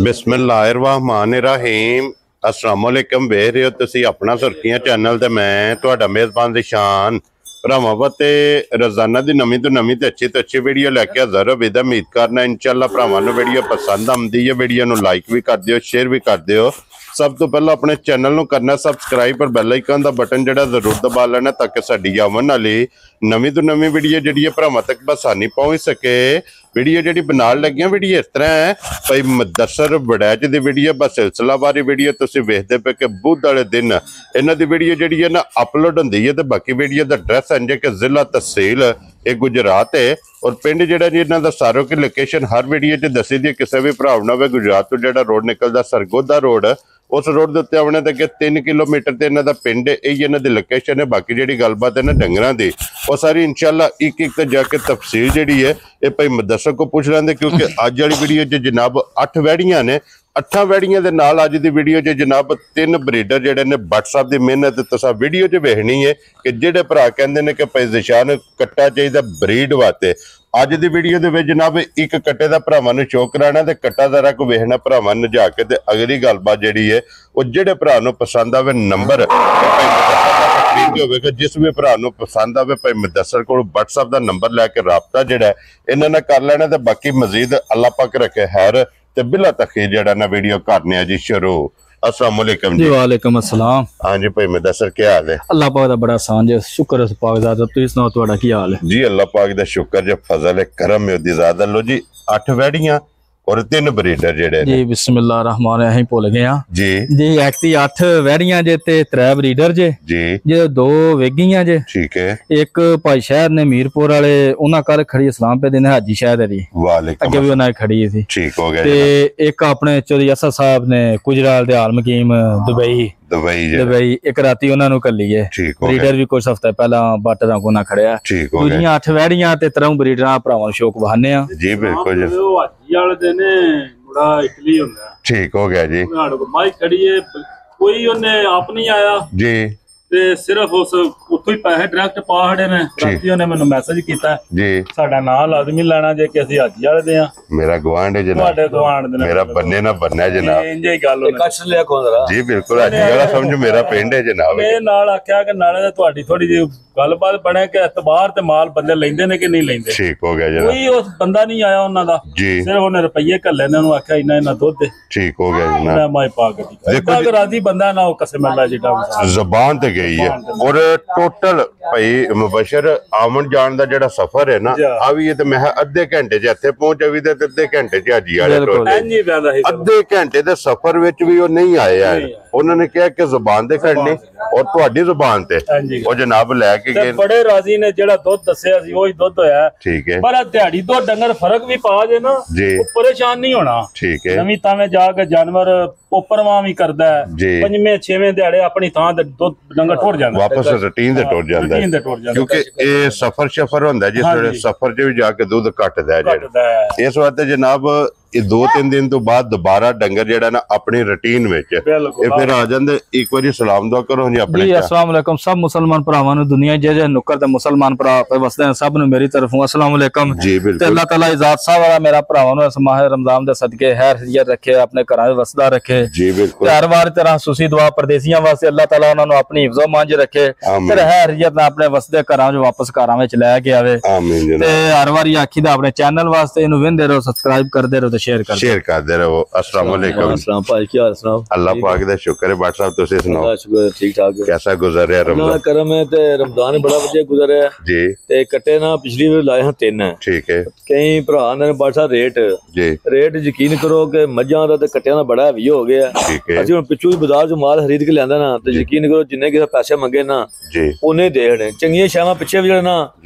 बिस्मिल्लाहिर्रहमानिर्रहीम अस्सलाम वालेकुम। वेख रहे हो तुसी अपना सुर्खियां चैनल ते मैं तुहाडा मेज़बान ज़िशान भरावां ते रोजाना दी नवीं तो नवीं ते अच्छी वीडियो लैके हाज़र हो। विद उम्मीद करना इंशाअल्लाह भरावां नूं वीडियो पसंद आउंदी है। वीडियो नूं लाइक भी कर दिओ, शेयर भी कर दिओ। सब तो पहला अपने चैनल नूं करना सबसक्राइब और बैल आइकन दा बटन जिहड़ा जरूर दबा लेना ताकि साडी आवन वाली नवीं तो नवीं वीडियो जिहड़ी है भरावां तक बसानी पहुंच सके। वीडियो जिहड़ी बनाउण लगियां वीडियो इस तरह है भाई मुदस्सर वड़ैच दी वीडियो बस सिलसिलावारी वीडियो तुसीं वेखदे पे कि बुध वाले दिन इन्हां दी वीडियो जिहड़ी है ना अपलोड हुंदी है। ते बाकी वीडियो दा एड्रैस है कि जिला तहसील ये गुजरात है और पिंड जिहड़ा जी इन्हां दा सारो की लोकेशन हर वीडियो च दसी दी। किसी भी भरा ना होवे गुजरात तो जिहड़ा रोड निकलदा सरगोदा रोड उस रोड के उत्ते आने तक 3 किलोमीटर ते इन्हां दा पिंड है। यही इन्हां दी लोकेशन है। बाकी जिहड़ी गलबात है ना डंगरां दी वो सारी इंशाअल्लाह एक एक ते जाके तफसील जिहड़ी है ये भाई मुदस्सर को पूछ लेंदे क्योंकि अज वाली वीडियो च जनाब 8 वैड़ियां ने। 8 वैड़ियां दे नाल अज दी वीडियो च जनाब 3 ब्रीडर जिहड़े ने WhatsApp दी मेहनत तुसां वीडियो च वेखनी है कि जिहड़े भरा कहंदे ने कि भाई ज़िशान कट्टा चाहिदा ब्रीड वास्ते। अज दी वीडियो दे विच जनाब एक कट्टे दा भरावां नूं शो कराना ते कट्टा जरा को वेखना भरावां नूं जा के ते अगली गलबात जिहड़ी है वो जिहड़े भरा नूं पसंद आवे नंबर जिस भी भरा नूं पसंद आवे भाई मुदस्सर कोल WhatsApp दा नंबर लैके राबता जिहड़ा इन्हां नाल कर लेना ते बाकी मजीद अल्लाह पाक रखे खैर ते बिला तखीर जिहड़ा ना वीडियो करने जी शुरू। अस्सलाम वालेकुम जी। वालेकुम अस्सलाम। हाँ जी भाई मुदस्सर क्या हाल है? अल्लाह पाक दा बड़ा आसान जे शुक्र उस पाक दा। तुसीं सुनाओ तुहाडा की हाल है? जी अल्लाह पाक दा शुक्र जे फजल है करम है ओदी ज़ात। लो जी 8 वैड़ियां और 3 ब्रीडर जेडे जी बिस्मिल्लाह रहमान रहीम भुल गए हां जी जी। एक्टी 8 वैड़ियां जे ते 3 ब्रीडर जे जे 2 वेगियां जे ठीक है। एक भाई शहर ने मीरपुर वाले उन्हां कर खड़ी इस्लाम पे दिन हाजी शायद दी वालेकुम अगे भी उन्हां खड़ी थी ठीक हो गया ते एक अपने चौधरी असद साहब ने गुजराल दे आलम हकीम दुबई एक राती उन्हां नु कल्ली है ब्रीडर भी कुछ हफ्ते पहला बाटर को ना खड़िया दूजियां 8 वैड़ियां ते 3 ब्रीडरां भरावां शौक बहाने आ जी बिल्कुल इटली होंदा ठीक हो गया जी। माई खड़ी है कोई उन्हें आप नहीं आया जी ते सिर्फ उस उत्थों ही पैसे डायरेक्ट पा खड़े ने। राती उन्हें मैनू मैसेज कीता जी साडा नाम लाजमी लेना जे कि असि हाजी वाले दे आ। मेरा गवांड है जनाब ਤੁਹਾਡੇ गवांड दे मेरा बन्ने ना बनना जनाब इंजे ही गल होंदी कच लिया को जरा जी बिल्कुल हाजी वाला समझ मेरा पिंड है जनाब। मैं नाल आख्या कि नाले ते ਤੁਹਾਡੀ थोड़ी जी गलबात बने कि एतबार ते माल बंदे लेंदे ने कि नहीं लेंदे ठीक हो गया जनाब। कोई उस बंदा नहीं आया उन्हां दा जी सिर्फ उन्हें रुपये घल्ले ने उन्होंने आख्या इन्ना इन्ना दुध दे ठीक हो गया जनाब। मैं माई पा के देखो राजी बंदा ना हो कसम अल्लाह जिटा ज़बान ते गई है और टोटल भाई मुबशर आमन जान दा जेड़ा सफर है ना आ भी ते मैं अद्धे घंटे च इत्थे पहुंच भी ते अद्धे घंटे च हाजी वाले अद्धे घंटे दे सफर विच भी वो नहीं आए यार। उन्होंने कहा कि जुबान दे खड़नी और तुहाडी जुबान ते ओ जनाब लेके गए बड़े राजी ने जेड़ा दुध दस्सिया सी ओही दुध होया ठीक है। पर दिहाड़ी तो डंगर फर्क भी पा जे ना परेशान नहीं होना ठीक है। नवीं तावें जाके जानवर उपरवां भी करदा है 5वें 6वें दिहाड़े अपनी थां ते दुध डंगर टुट जांदा वापस रूटीन ते टुट जांदा है क्योंकि ये सफर शफर हुंदा जिस वेले सफर च भी जाके दूध घटदा है इस वास्ते जनाब ये 2-3 दिन तो बाद दोबारा डंगर जेड़ा ना अपनी रूटीन विच ये फिर आ जांदे। एक बारी सलाम दुआ करो जी अपने जी। अस्सलाम वालेकुम सब मुसलमान भरावां नु दुनिया जे नुक्कर ते मुसलमान भरा पे वसदे हैं सब नु मेरी तरफों अस्सलाम वालेकुम जी बिल्कुल। ते अल्लाह ताला इजात साहब वाला मेरा भरावां नु इस माह रमजान दे सदके खैर खैरियत रखे अपने घरां वसदा रखे जी बिल्कुल। हर बार तरह सुसी दुआ परदेसियां वास्ते अल्लाह ताला उन्हां नु अपनी हिफ्ज़ो मांझ रखे ते खैरियत ना अपने वसदे घरां जो वापस घरां विच ले के आवे आमीन जनाब। ते हर बार आखीदा अपने चैनल वास्ते इनु वेंदे रहो सब्सक्राइब करदे रहो ते शेयर करदे रहो। अस्सलाम वालेकुम। अस्सलाम भाई क्या हाल सुनाओ? अल्लाह पाक दा शुक्र है बादशाह साहब तुसी सुनाओ? शुक्र ठीक ठाक कैसा गुजर रहा रमजान? अल्लाह करम है ते रमजान बड़ा वधिया गुजर रहा जी ते कट्टे ना पिछली बार लाए हां 3 ठीक है। कई भरा ने बादशाह रेट जी रेट यकीन करो कि मज्जां दा ते कट्टियां दा बड़ा हैवी हो गया ठीक है। असि हुण पिछू बाजार चों माल खरीद के लियांदा ना ते यकीन करो जिन्ने किसे पैसे मंगे ना जी उन्ने देने चंगियां शावां पिछे भी ना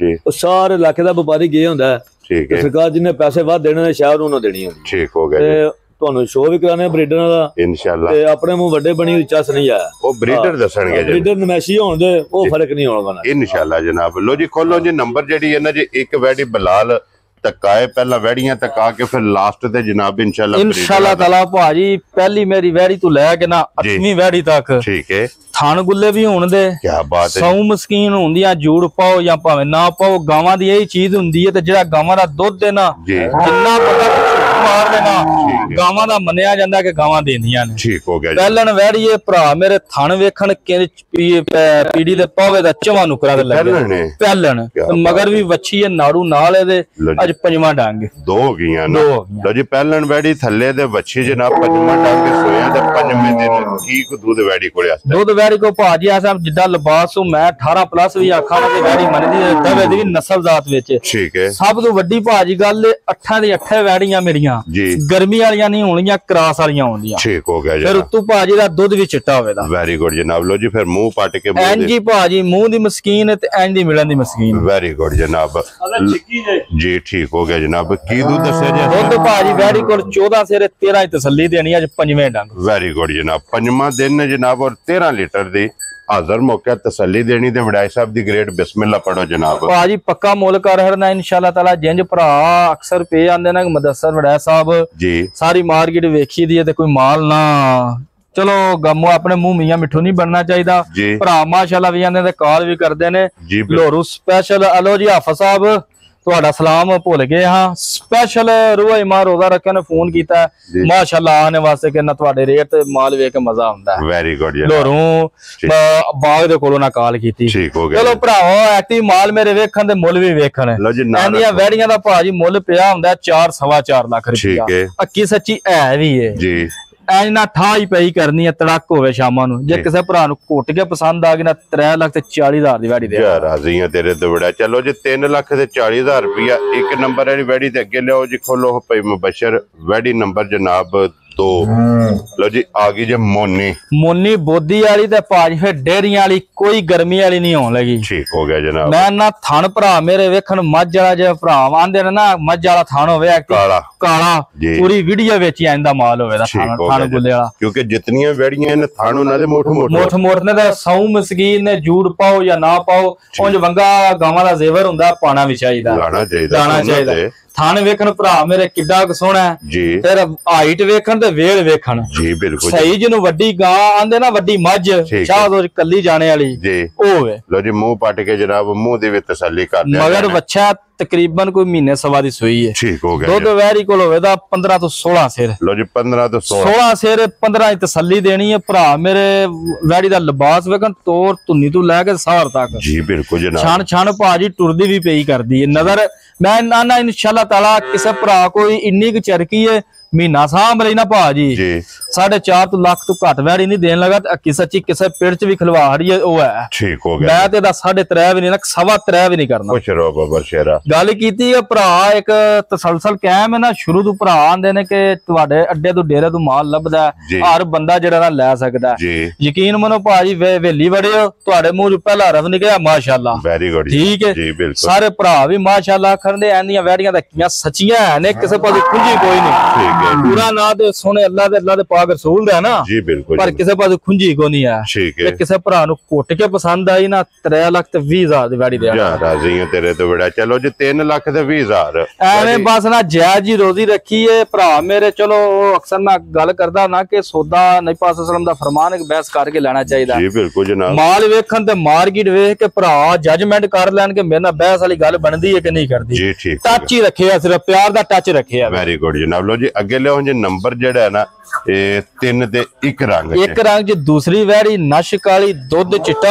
ओ सारे इलाके दा व्यापारी गए हुंदा ठीक है। सरकार जिन्ने पैसे वध देने ने शायद उन्होंने देनी है ठीक हो गया। ਤੁਹਾਨੂੰ ਸ਼ੋਅ ਵੀ ਕਰਾਣੇ ਬਰੀਡਰਾਂ ਦਾ ਇਨਸ਼ਾਅੱਲਾ ਤੇ ਆਪਣੇ ਮੂੰਹ ਵੱਡੇ ਬਣੀ ਚੱਸ ਨਹੀਂ ਆਇਆ ਉਹ ਬਰੀਡਰ ਦੱਸਣਗੇ ਬਰੀਡਰ ਨਮੈਸ਼ੀ ਹੋਣ ਦੇ ਉਹ ਫਰਕ ਨਹੀਂ ਹੋਣਾ ਇਨਸ਼ਾਅੱਲਾ ਜਨਾਬ। ਲੋ ਜੀ ਖੋਲੋ ਜੀ ਨੰਬਰ ਜਿਹੜੀ ਹੈ ਨਾ ਜੀ ਇੱਕ ਵੈੜੀ ਬਲਾਲ तकाए पहला वैड़ियां तका के फिर लास्ट ते जनाब इंशाल्लाह ताला भाजी पहली मेरी वैड़ी तो लैके ना 8वीं वैड़ी तक ठीक है थान गुल्ले भी होने दे क्या बात है सौ मस्कीन होंदी है जूड़ पाओ या भावे ना पाओ गावां दी यही चीज हुंदी है ते जेड़ा गावां दा दुध है ना जिन्ना पता ਮਾਰ ਦੇਣਾ ਗਾਵਾਂ ਦਾ ਮੰਨਿਆ ਜਾਂਦਾ ਕਿ ਗਾਵਾਂ ਦੇਂਦੀਆਂ ਨੇ। ਠੀਕ ਹੋ ਗਿਆ ਜੀ। ਪਹਿਲਣ ਵੈੜੀਏ ਭਰਾ ਮੇਰੇ ਥਣ ਵੇਖਣ ਕਿ ਪੀੜੀ ਦੇ ਪਾਵੇ ਦਾ ਚਵਾ ਨੁਕਰਾ ਦੇ ਲੱਗੇ ਪਹਿਲਣ ਮਗਰ ਵੀ ਵੱਛੀ ਹੈ ਨਾੜੂ ਨਾਲ ਇਹਦੇ ਅੱਜ ਪੰਜਵਾਂ ਡੰਗ ਦੋ ਹੋ ਗਈਆਂ ਨਾ। ਲੋ ਜੀ ਪਹਿਲਣ ਵੈੜੀ ਥੱਲੇ ਦੇ ਵੱਛੀ ਜਨਾਬ ਪੰਜਵਾਂ ਡੰਗ ਸੋਇਆ ਤੇ ਪੰਜਵੇਂ ਦਿਨ ਕੀ ਕੋ ਦੁੱਧ ਵੈੜੀ ਕੋਲ ਆਸਤਾ ਦੁੱਧ ਵੈੜੀ ਕੋ ਭਾਜੀ ਆ ਸਾਹਿਬ ਜਿੱਦਾਂ ਲਿਬਾਸ ਉਹ ਮੈਂ 18 ਪਲੱਸ ਵੀ ਆਖਾਂ ਤੇ ਵੈੜੀ ਮੰਨਦੀ ਹੈ ਦਵੇ ਦੀ ਨਸਲ ਜ਼ਾਤ ਵਿੱਚ। ਠੀਕ ਹੈ। ਸਭ ਤੋਂ ਵੱਡੀ ਭਾਜੀ ਗੱਲ ਅੱਠਾਂ ਦੀ ਅੱਠੇ ਵੈੜੀਆਂ ਮੇਰੀਆਂ ਗਰਮੀ ਵਾਲੀਆਂ ਨਹੀਂ ਹੋਣੀਆਂ ਕਰਾਸ ਵਾਲੀਆਂ ਹੋਣਗੀਆਂ। ਠੀਕ ਹੋ ਗਿਆ ਜੀ। ਫਿਰ ਉਤੋਂ ਭਾਜੀ ਦਾ ਦੁੱਧ ਵੀ ਚਿੱਟਾ ਹੋਵੇਗਾ। ਵੈਰੀ ਗੁੱਡ ਜਨਾਬ। ਲੋ ਜੀ ਫਿਰ ਮੂੰਹ ਪੱਟ ਕੇ ਐਂਜੀ ਭਾਜੀ ਮੂੰਹ ਦੀ ਮਸਕੀਨ ਤੇ ਐਂਜੀ ਮਿਲਣ ਦੀ ਮਸਕੀਨ। ਵੈਰੀ ਗੁੱਡ ਜਨਾਬ ਜੀ। ਠੀਕ ਹੋ ਗਿਆ ਜਨਾਬ। ਕੀ ਦੁੱਧ ਦੱਸਿਆ ਜੀ? ਦੁੱਧ ਭਾਜੀ ਵੈੜੀ ਕੋਲ 14 ਸਿਰੇ 13 ਤਸੱਲੀ ਦੇਣੀ ਅੱਜ ਪੰਜਵੇਂ ਡੰਗ। ਵੈਰੀ ਗੁੱਡ ਜਨਾਬ। ਪੰਜਵਾਂ ਦਿਨ ਜਨਾਬ ਔਰ 13 ਲੀਟਰ ਦੀ ਹਾਜ਼ਰ ਮੌਕੇ ਤਸੱਲੀ ਦੇਣੀ ਤੇ ਵਡਾਈ ਸਾਹਿਬ ਦੀ ਗ੍ਰੇਡ ਬਿਸਮਿਲ੍ਲਾ ਪੜੋ ਜਨਾਬ। ਭਾਜੀ ਪੱਕਾ ਮੁੱਲ ਕਰ ਹੜਨਾ ਇਨਸ਼ਾਅੱਲਾ ਤਾਲਾ। ਜਿੰਜ ਭਰਾ ਅਕਸਰ ਪੇ ਆਂਦੇ ਨਾ ਮੁਦੱਸਰ ਵਡਾਈ ਸਾਹਿਬ ਜੀ ਸਾਰੀ ਮਾਰਕੀਟ ਵੇਖੀ ਦੀ ਹੈ ਤੇ ਕੋਈ ਮਾਲ ਨਾ ਚਲੋ ਗਮੋ ਆਪਣੇ ਮੂੰਹ ਮੀਆਂ ਮਿੱਠੂ ਨਹੀਂ ਬਣਨਾ ਚਾਹੀਦਾ। ਭਰਾ ਮਾਸ਼ਾਅੱਲਾ ਵੀ ਆਂਦੇ ਤੇ ਕਾਲ ਵੀ ਕਰਦੇ ਨੇ। ਲੋਰੂ ਸਪੈਸ਼ਲ ਅਲੋ ਜੀ ਹਾਫਿਜ਼ ਸਾਹਿਬ ਤੁਹਾਡਾ ਸਲਾਮ ਭੁੱਲ ਗਏ ਹਾਂ। ਸਪੈਸ਼ਲ ਰੂਹ ਇਮਾਨ ਰੋਜ਼ਾ ਰੱਖਿਆ ਨੇ ਫੋਨ ਕੀਤਾ ਮਾਸ਼ਾਅੱਲਾ ਆने ਵਾਸਤੇ ਕਹਿੰਦਾ ਤੁਹਾਡੇ ਰੇਟ ਤੇ ਮਾਲ ਵੇਖ ਕੇ ਮਜ਼ਾ ਆਉਂਦਾ ਹੈ। ਵੈਰੀ ਗੁੱਡ ਜੀ। ਲੋਰੂ ਬਾਗ ਦੇ ਕੋਲੋਂ ਨਾ ਕਾਲ ਕੀਤੀ। ਠੀਕ ਹੋ ਗਿਆ। ਚਲੋ ਭਰਾਓ ਐਕਟਿਵ ਮਾਲ ਮੇਰੇ ਵੇਖਣ ਤੇ ਮੁੱਲ ਵੀ ਵੇਖਣ। ਇਹਦੀਆਂ ਵੈੜੀਆਂ ਦਾ ਭਾਜੀ ਮੁੱਲ ਪਿਆ ਹੁੰਦਾ 4.25 ਲੱਖ ਰੁਪਇਆ। ਅੱਕੀ ਸੱਚੀ ਹੈ ਵੀ ਹੈ ਜੀ। ਐ ਨਾ ਠਾ ਹੀ ਪਈ ਕਰਨੀ ਹੈ ਤੜਕ ਹੋਵੇ ਸ਼ਾਮਾਂ ਨੂੰ। ਜੇ ਕਿਸੇ ਭਰਾ ਨੂੰ ਘੁੱਟ ਕੇ ਪਸੰਦ ਆ ਗਈ ਨਾ 3 ਲੱਖ ਤੇ 40,000 ਦੀ ਵੈੜੀ ਦੇ ਰਾਜ਼ੀ ਆ ਤੇਰੇ ਤੇ ਬੜਾ। ਚਲੋ ਜੀ 3 ਲੱਖ ਤੇ 40,000 ਰੁਪਇਆ ਇੱਕ ਨੰਬਰ ਵਾਲੀ ਵੈੜੀ ਤੇ ਅੱਗੇ ਲਿਆਓ ਜੀ। ਖੋਲੋ ਭਾਈ ਮੁਬਸ਼ਰ ਵੈੜੀ ਨੰਬਰ ਜਨਾਬ 2। ਲੋ ਜੀ ਆ ਗਈ ਜੇ ਮੋਨੀ ਬੋਦੀ ਵਾਲੀ ਤੇ ਭਾਜ ਫੇ ਡੇਰੀਆਂ ਵਾਲੀ ਕੋਈ ਗਰਮੀ ਵਾਲੀ ਨਹੀਂ ਹੋਣ ਲੱਗੀ। ਠੀਕ ਹੋ ਗਿਆ ਜਨਾਬ। ਮੈਂ ਨਾ ਥਣ ਭਰਾ ਮੇਰੇ ਵੇਖਣ ਮੱਝ ਵਾਲਾ ਜੇ ਭਰਾ ਆਂਦੇ ਨੇ ਨਾ ਮੱਝ ਵਾਲਾ ਥਣ ਹੋਵੇ ਕਾਲਾ ਪੂਰੀ ਵੀਡੀਓ ਵਿੱਚ ਆਂਦਾ ਮਾਲ ਹੋਵੇ ਦਾ ਥਣ ਗੁੱਲੇ ਵਾਲਾ। ਕਿਉਂਕਿ ਜਿਤਨੀਆਂ ਵੈੜੀਆਂ ਨੇ ਥਣ ਉਹਨਾਂ ਦੇ ਮੋਠ ਨੇ ਤਾਂ ਸੌ ਮਸਕੀਨ ਨੇ ਜੂੜ ਪਾਓ ਜਾਂ ਨਾ ਪਾਓ ਉਂਝ ਵੰਗਾ ਗਾਵਾਂ ਦਾ ਜ਼ੇਵਰ ਹੁੰਦਾ ਪਾਣਾ ਵੀ ਚਾਹੀਦਾ ਲਾਣਾ ਚਾਹੀਦਾ। ਥਣ ਵੇਖਣ ਭਰਾ ਮੇਰੇ ਕਿੱਡਾ ਕੁ ਸੋਹਣਾ ਜੀ। ਫਿਰ ਹਾਈਟ ਵੇਖਣ ਤੇ ਵੇਲ ਵੇਖਣ ਜੀ। ਬਿਲਕੁਲ ਸਹੀ ਜਿਹਨੂੰ ਵੱਡੀ ਗਾਂ ਆਂਦੇ ਨਾ ਵੱਡੀ ਮੱਝ ਸ਼ਾਹਦੋਰ ਕੱਲੀ ਜਾਣੇ ਵਾਲੀ ਜੀ ਉਹ ਵੇ। ਲੋ ਜੀ ਮੂੰਹ ਪੱਟ ਕੇ ਜਨਾਬ ਮੂੰਹ ਦੇ ਵਿੱਚ ਤਸੱਲੀ ਕਰਦੇ ਮਗਰ ਬੱਚਾ ਤਕਰੀਬਨ ਕੋਈ ਮਹੀਨੇ ਸਵਾ ਦੀ ਸੋਈ ਹੈ। ਠੀਕ ਹੋ ਗਿਆ। ਦੁੱਧ ਵੈਰੀ ਕੋਲ ਹੋਵੇ ਦਾ 15 ਤੋਂ 16 ਸਿਰ। ਲੋ ਜੀ 15 ਤੋਂ 16 ਸਿਰ 15 ਦੀ ਤਸੱਲੀ ਦੇਣੀ ਹੈ ਭਰਾ ਮੇਰੇ। ਵੈੜੀ ਦਾ ਲਿਬਾਸ ਵੇਖਣ ਤੋਰ ਧੁੰਨੀ ਤੋਂ ਲੈ ਕੇ ਸਾਰ ਤੱਕ ਜੀ। ਬਿਲਕੁਲ ਜਨਾਬ। ਛਣ ਭਾਜੀ ਟੁਰਦੀ ਵੀ ਪਈ ਕਰਦੀ ਹੈ ਨਜ਼ਰ। ਮੈਂ ਨਾ ਇਨਸ਼ਾਅੱਲਾ ਤਾਲਾ ਕਿਸੇ ਭਰਾ ਕੋਈ ਇੰਨੀ ਕੁ ਚਰਕੀ ਹੈ ਮਹੀਨਾ ਸਾਂਭ ਲਈ ਨਾ ਭਾਜੀ 4.5 ਲੱਖ ਤੋਂ ਘੱਟ ਵੈੜੀ ਨਹੀਂ ਦੇਣ ਲੱਗਾ ਤੇ ਅੱਕੀ ਸੱਚੀ ਕਿਸੇ ਪਿੰਡ ਚ ਵੀ ਖਲਵਾੜੀ ਹੈ ਉਹ ਹੈ। ਠੀਕ ਹੋ ਗਿਆ। ਮੈਂ ਤੇ ਦਾ 3.5 ਵੀ ਨਹੀਂ ਨਾ 3.25 ਵੀ ਨਹੀਂ ਕਰਨਾ। ਖੁਸ਼ ਰਹੋ ਬਾਬਾ ਸ਼ੇਰਾ। ਗੱਲ ਕੀਤੀ ਹੈ ਭਰਾ ਇੱਕ ਤਸਲਸਲ ਕਾਇਮ ਹੈ ਨਾ ਸ਼ੁਰੂ ਤੋਂ ਭਰਾ ਆਂਦੇ ਨੇ ਕਿ ਤੁਹਾਡੇ ਅੱਡੇ ਤੋਂ ਡੇਰੇ ਤੋਂ ਮਾਲ ਲੱਭਦਾ ਹਰ ਬੰਦਾ ਜਿਹੜਾ ਨਾ ਲੈ ਸਕਦਾ। ਯਕੀਨ ਮੰਨੋ ਭਾਜੀ ਵੇਲੀ ਵੜੇ ਤੁਹਾਡੇ ਮੂੰਹ ਚ ਪਹਿਲਾ ਹਰਫ ਨਿਕਲਿਆ ਮਾਸ਼ਾਅੱਲਾ। Very good. ਠੀਕ ਹੈ ਸਾਰੇ ਭਰਾ ਵੀ ਮਾਸ਼ਾਅੱਲਾ ਕਰਦੇ ਐਂਦੀਆਂ ਵੈੜੀਆਂ ਤਾਂ ਕੀਆਂ ਸੱਚੀਆਂ ਨੇ ਕਿਸੇ ਪਾਸੇ ਖੁੰਝੀ ਕੋਈ ਨਹੀਂ। ਪੂਰਾ ਨਾ ਤੇ ਸੋਹਣੇ ਅੱਲਾ ਦੇ ਪਾਕ ਰਸੂਲ ਦਾ ਨਾ ਜੀ। ਬਿਲਕੁਲ। ਪਰ ਕਿਸੇ ਪਾਸੇ ਖੁੰਝੀ ਕੋ ਨਹੀਂ ਆ। ਤੇ ਕਿਸੇ ਭਰਾ ਨੂੰ ਕੁੱਟ ਕੇ ਪਸੰਦ ਆਈ ਨਾ 3 ਲੱਖ ਤੇ 20,000 ਦੀ ਵੈੜੀ ਦੇ ਰਾਜ਼ੀ ਆ ਤੇਰੇ ਤੋਂ ਬੜਾ। ਚਲੋ ਜੀ 3 ਲੱਖ ਤੇ 20,000 ਐਵੇਂ ਬਸ ਨਾ ਜਾਇਜ਼ ਜੀ ਰੋਜ਼ੀ ਰੱਖੀ ਏ ਭਰਾ ਮੇਰੇ। ਚਲੋ ਅਕਸਰ ਮੈਂ ਗੱਲ ਕਰਦਾ ਨਾ ਕਿ ਸੌਦਾ ਨਬੀ ਪਾਕ ਸੱਲਮ ਦਾ ਫਰਮਾਨ ਇੱਕ ਬਹਿਸ ਕਰਕੇ ਲੈਣਾ ਚਾਹੀਦਾ ਜੀ। ਬਿਲਕੁਲ ਜਨਾਬ। ਮਾਲ ਵੇਖਣ ਤੇ ਮਾਰਕੀਟ ਵੇਖ ਕੇ ਭਰਾ ਜਜਮੈਂਟ ਕਰ ਲੈਣ ਕਿ ਮੇਰੇ ਨਾਲ ਬਹਿਸ ਵਾਲੀ ਗੱਲ ਬਣਦੀ ਹੈ ਕਿ ਨਹੀਂ ਕਰਦੀ ਜੀ। ਠੀਕ ਟੱਚ ਹੀ ਰੱਖਿਆ ਸਿਰਫ ਪਿਆਰ ਦਾ ਟੱਚ ਰੱਖਿਆ। ਵੈਰੀ ਗੁੱਡ ਜਨਾਬ। ਲੋ ਜੀ ਅੱਗੇ ਲਿਆਓ ਜੀ ਨੰਬਰ ਜਿਹੜਾ ਹੈ ਨਾ ਇਹ 3 ਤੇ 1 ਰੰਗ ਚ ਦੂਸਰੀ ਵੈੜੀ ਨਸ਼ ਕਾਲੀ ਦੁੱਧ ਚਿੱਟਾ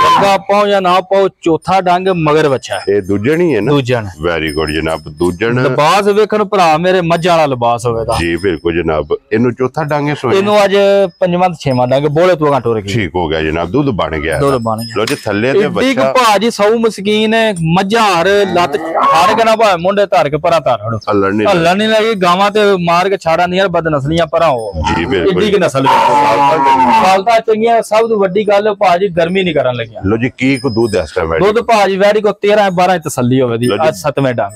ਅੱਗਾ ਪਾਓ ਜਾਂ ਨਾ ਪਾਓ ਚੌਥਾ ਡੰਗ ਮਗਰ ਬੱਚਾ ਇਹ ਦੂਜਣ ਹੀ ਹੈ ਨਾ। ਦੂਜਣ। ਵੈਰੀ ਗੁੱਡ ਜਨਾਬ। ਦੂਜਣ ਲਿਬਾਸ ਵੇਖਣ ਭਰਾ ਮੇਰੇ ਮੱਝ ਵਾਲਾ ਲਿਬਾਸ ਹੋਵੇਗਾ ਜੀ। ਬਿਲਕੁਲ ਜਨਾਬ। ਇਹਨੂੰ ਚੌਥਾ ਡੰਗ ਸੋਏ ਇਹਨੂੰ ਅੱਜ 5ਵਾਂ ਤੇ 6ਵਾਂ ਡੰਗ ਬੋਲੇ ਤੋਂ ਘੰਟ ਟੁਰ ਗਈ। ਠੀਕ ਹੋ ਗਿਆ ਜਨਾਬ। ਦੁੱਧ ਬਣ ਗਿਆ। ਦੁੱਧ ਬਣ ਗਿਆ। ਲੋ ਜੀ ਥੱਲੇ ਤੇ ਬੱਚਾ ਭਾਜੀ ਸੌ ਮਸਕੀਨ ਮੱਝਾਂ ਹਰ ਲੱਤ ਹਰ ਕੇ ਨਾ ਭਾਵੇਂ ਮੁੰਡੇ ਧਰ ਕੇ ਪਰਾਂ ਧਰ ਹੜੋ ਹੱਲਣ ਨਹੀਂ ਲੱਗੀ। ਗਾਵਾਂ ਤੇ ਮਾਰ ਕੇ ਛਾੜਾ ਨਹੀਂ ਯਾਰ ਬਦ ਨਸਲੀਆਂ ਪਰਾਂ ਹੋ ਜੀ। ਬਿਲਕੁਲ ਏਡੀ ਕਿ ਨਸਲ ਹਾਲਤਾਂ ਚੰਗੀਆਂ। ਸਭ ਤੋਂ ਵੱਡੀ ਗੱਲ ਭਾਜੀ ਗਰਮੀ ਨਹੀਂ ਕਰਨ ਲੱਗੀਆਂ। ਲੋ ਜੀ ਕੀ ਕੋ ਦੁੱਧ ਇਸ ਟਾਈਮ ਦੁੱਧ ਭਾਜੀ ਵੈੜੀ ਕੋ 13-12 ਤਸੱਲੀ ਹੋਵੇ ਦੀ ਅੱਜ 7ਵਾਂ ਡੰਗ